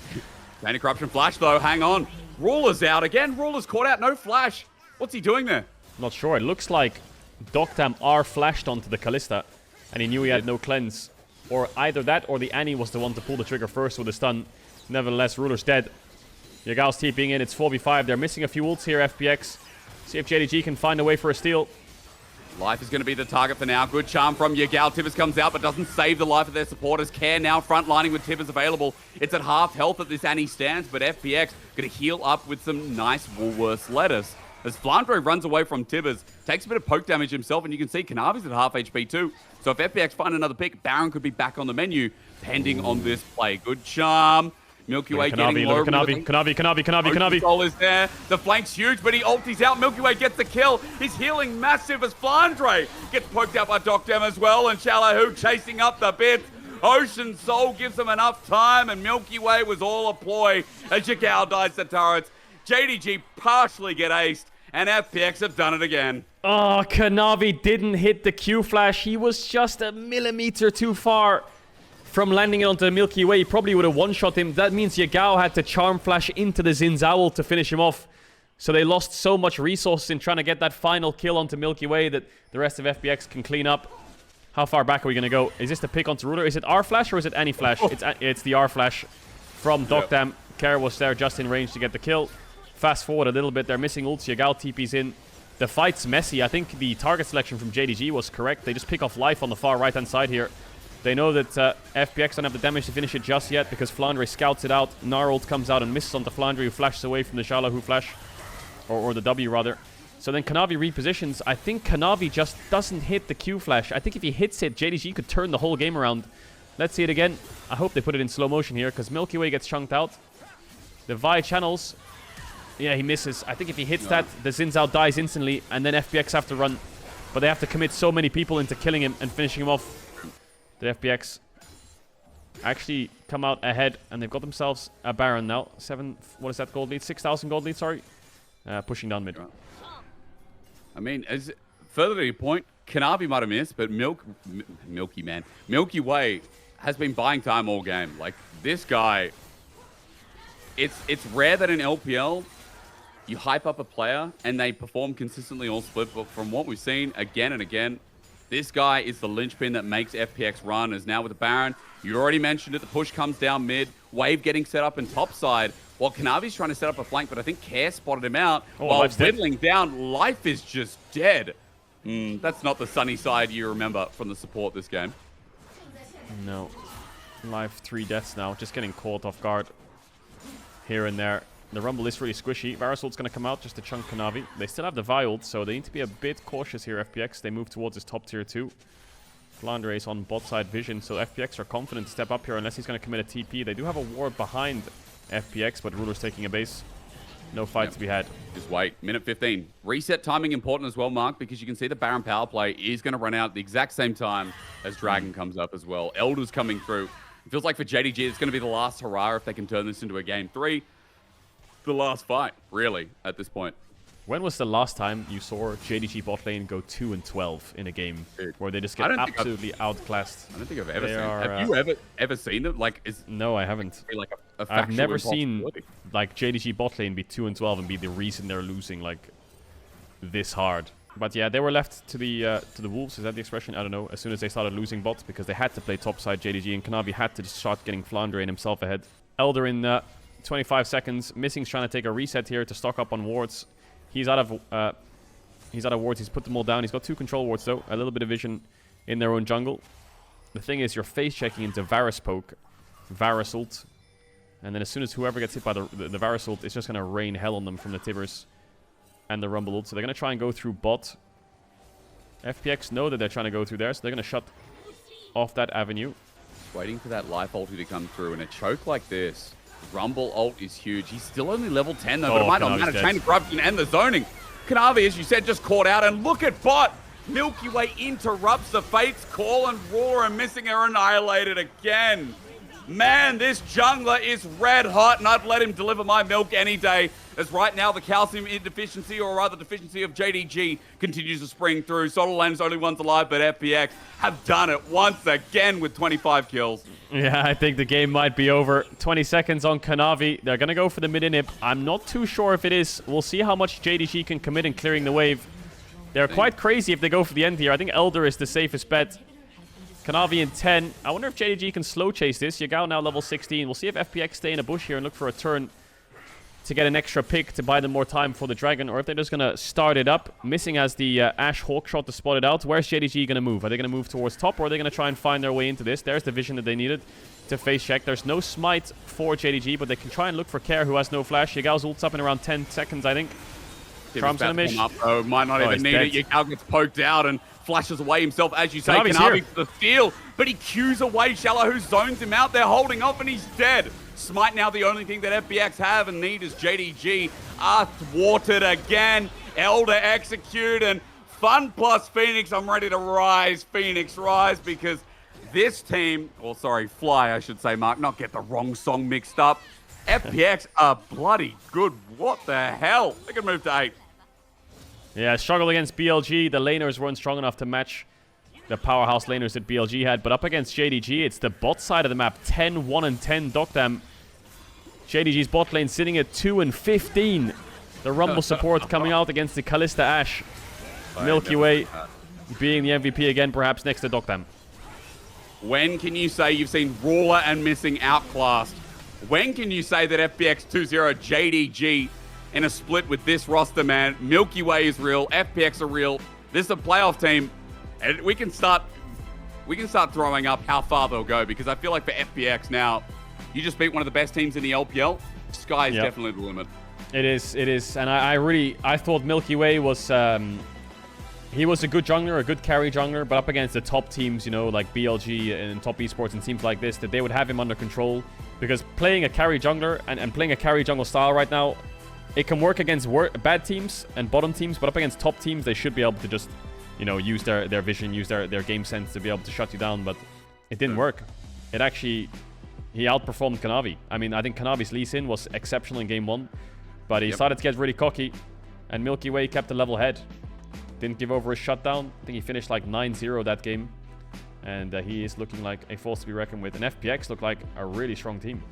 Chain of Corruption flash, though. Hang on. Ruler's out again. Ruler's caught out. No flash. What's he doing there? Not sure. It looks like Doctam R flashed onto the Callista, and he knew he had no cleanse. Or either that or the Annie was the one to pull the trigger first with the stun. Nevertheless, Ruler's dead. Yagao's TPing in. It's 4v5. They're missing a few ults here, FPX. See if JDG can find a way for a steal. Life is going to be the target for now. Good charm from Yagao. Tibbers comes out, but doesn't save the life of their supporters. Care now frontlining with Tibbers available. It's at half health that this Annie stands, but FPX going to heal up with some nice Woolworths lettuce. As Flandre runs away from Tibbers, takes a bit of poke damage himself, and you can see Kanavi's at half HP too. So if FPX find another pick, Baron could be back on the menu, pending on this play. Good charm. Milky Way getting low. Kanavi. Goal is there. The flank's huge, but he ulties out. Milky Way gets the kill. He's healing massive as Flandre gets poked out by Doctam as well, and Xiaolahu chasing up the bits. Ocean Soul gives him enough time, and Milky Way was all a ploy as Yagao dies to turrets. JDG partially get aced, and FPX have done it again. Oh, Kanavi didn't hit the Q flash. He was just a millimeter too far from landing it onto the Milky Way. He probably would have one-shot him. That means Yagao had to charm flash into the Xin Zhao to finish him off. So they lost so much resources in trying to get that final kill onto Milky Way that the rest of FPX can clean up. How far back are we going to go? Is this the pick onto Ruler? Is it R flash or is it any flash? It's the R flash from Doctam. Care was there just in range to get the kill. Fast forward a little bit. They're missing ults. Yagao TP's in. The fight's messy. I think the target selection from JDG was correct. They just pick off life on the far right-hand side here. They know that FPX don't have the damage to finish it just yet because Flandre scouts it out. Gnarled comes out and misses onto Flandre, who flashes away from the Xiaolahu flash. Or the W, rather. So then Kanavi repositions. I think Kanavi just doesn't hit the Q flash. I think if he hits it, JDG could turn the whole game around. Let's see it again. I hope they put it in slow motion here because Milky Way gets chunked out. The Vi channels. Yeah, he misses. I think if he hits that, the Xin Zhao dies instantly, and then FPX have to run. But they have to commit so many people into killing him and finishing him off. The FPX actually come out ahead, and they've got themselves a Baron now. What is that gold lead? 6,000 gold lead, sorry. Pushing down mid. I mean, as further to your point, Kanavi might have missed, but Milky Way has been buying time all game. Like, this guy, it's rare that in LPL, you hype up a player and they perform consistently all split, but from what we've seen again and again, this guy is the linchpin that makes FPX run. As now with the Baron, you already mentioned it, the push comes down mid, Wave getting set up in top side, while Kanavi's trying to set up a flank, but I think Care spotted him out. While whittling down, Life is just dead. That's not the sunny side you remember from the support this game. No. Life 3 deaths now, just getting caught off guard here and there. The Rumble is really squishy. Varasult's going to come out just to chunk Kanavi. They still have the Violed, so they need to be a bit cautious here, FPX. They move towards his top tier 2. Flandre is on bot side vision, so FPX are confident to step up here unless he's going to commit a TP. They do have a ward behind FPX, but Ruler's taking a base. No fight to be had. Just wait. Minute 15. Reset timing important as well, Mark, because you can see the Baron power play is going to run out at the exact same time as Dragon comes up as well. Elder's coming through. It feels like for JDG, it's going to be the last hurrah if they can turn this into a game 3. The last fight, really, at this point. When was the last time you saw JDG bot lane go 2-12 in a game where they just get absolutely outclassed? I don't think I've ever seen it. Have you ever seen it? Like, no, I haven't. Like a I've never seen like JDG bot lane be 2-12 and be the reason they're losing like this hard. But yeah, they were left to the wolves. Is that the expression? I don't know. As soon as they started losing bots because they had to play topside JDG and Kanavi had to just start getting Flandre and himself ahead. Elder in 25 seconds. Missing's trying to take a reset here to stock up on wards. He's out of wards. He's put them all down. He's got 2 control wards though. A little bit of vision in their own jungle. The thing is, you're face checking into Varus poke, Varus ult, and then as soon as whoever gets hit by the Varus ult, it's just gonna rain hell on them from the Tibbers and the Rumble ult. So they're gonna try and go through bot. FPX know that they're trying to go through there, so they're gonna shut off that avenue. Waiting for that life ulti to come through, and a choke like this. Rumble ult is huge. He's still only level 10 though, but it might not matter. Chain of corruption and the zoning. Kanavi, as you said, just caught out, and look at bot. Milky Way interrupts the Fate's call, and Raw and Missing are annihilated again. Man, this jungler is red hot, and I'd let him deliver my milk any day. As right now, the calcium deficiency, or rather deficiency of JDG, continues to spring through. Solarland's only ones alive, but FPX have done it once again with 25 kills. Yeah, I think the game might be over. 20 seconds on Kanavi. They're going to go for the mid-inhib. I'm not too sure if it is. We'll see how much JDG can commit in clearing the wave. They're quite crazy if they go for the end here. I think Elder is the safest bet. Kanavi in 10. I wonder if JDG can slow chase this. Yagao now level 16. We'll see if FPX stay in a bush here and look for a turn to get an extra pick to buy them more time for the dragon, or if they're just going to start it up. Missing has the Ashe Hawk shot to spot it out. Where's JDG going to move? Are they going to move towards top, or are they going to try and find their way into this? There's the vision that they needed to face check. There's no smite for JDG, but they can try and look for Care, who has no flash. Yagao's ult's up in around 10 seconds, I think. Charm's going to miss. Might not even need it. Yagao gets poked out and flashes away himself, as you say. Kanavi's Kanavi for the steal, but he cues away Shallow, who zones him out. They're holding off, and he's dead. Smite now the only thing that FPX have and need is JDG. Are thwarted again. Elder execute, and Fun plus Phoenix. I'm ready to rise. Phoenix rise, because this team, or sorry, Fly, I should say, Mark, not get the wrong song mixed up. FPX are bloody good. What the hell? They can move to 8. Yeah, struggle against BLG. The laners weren't strong enough to match the powerhouse laners that BLG had. But up against JDG, it's the bot side of the map. 10, 1, and 10 Doctam. JDG's bot lane sitting at 2 and 15. The Rumble support coming out against the Kalista Ashe. Milky Way being the MVP again, perhaps next to Doctam. When can you say you've seen Ruler and Missing outclassed? When can you say that FPX 2-0 JDG in a split with this roster, man? Milky Way is real. FPX are real. This is a playoff team. And we can start throwing up how far they'll go, because I feel like for FPX now, you just beat one of the best teams in the LPL. Sky is definitely the limit. It is. And I thought Milky Way was, he was a good jungler, a good carry jungler, but up against the top teams, you know, like BLG and top esports and teams like this, that they would have him under control. Because playing a carry jungler and playing a carry jungle style right now, it can work against bad teams and bottom teams, but up against top teams, they should be able to just, you know, use their vision, use their game sense to be able to shut you down. But it didn't work. It actually, he outperformed Kanavi. I mean, I think Kanavi's Lee Sin was exceptional in game 1, but he started to get really cocky, and Milky Way kept a level head. Didn't give over his shutdown. I think he finished like 9-0 that game, and he is looking like a force to be reckoned with. And FPX look like a really strong team.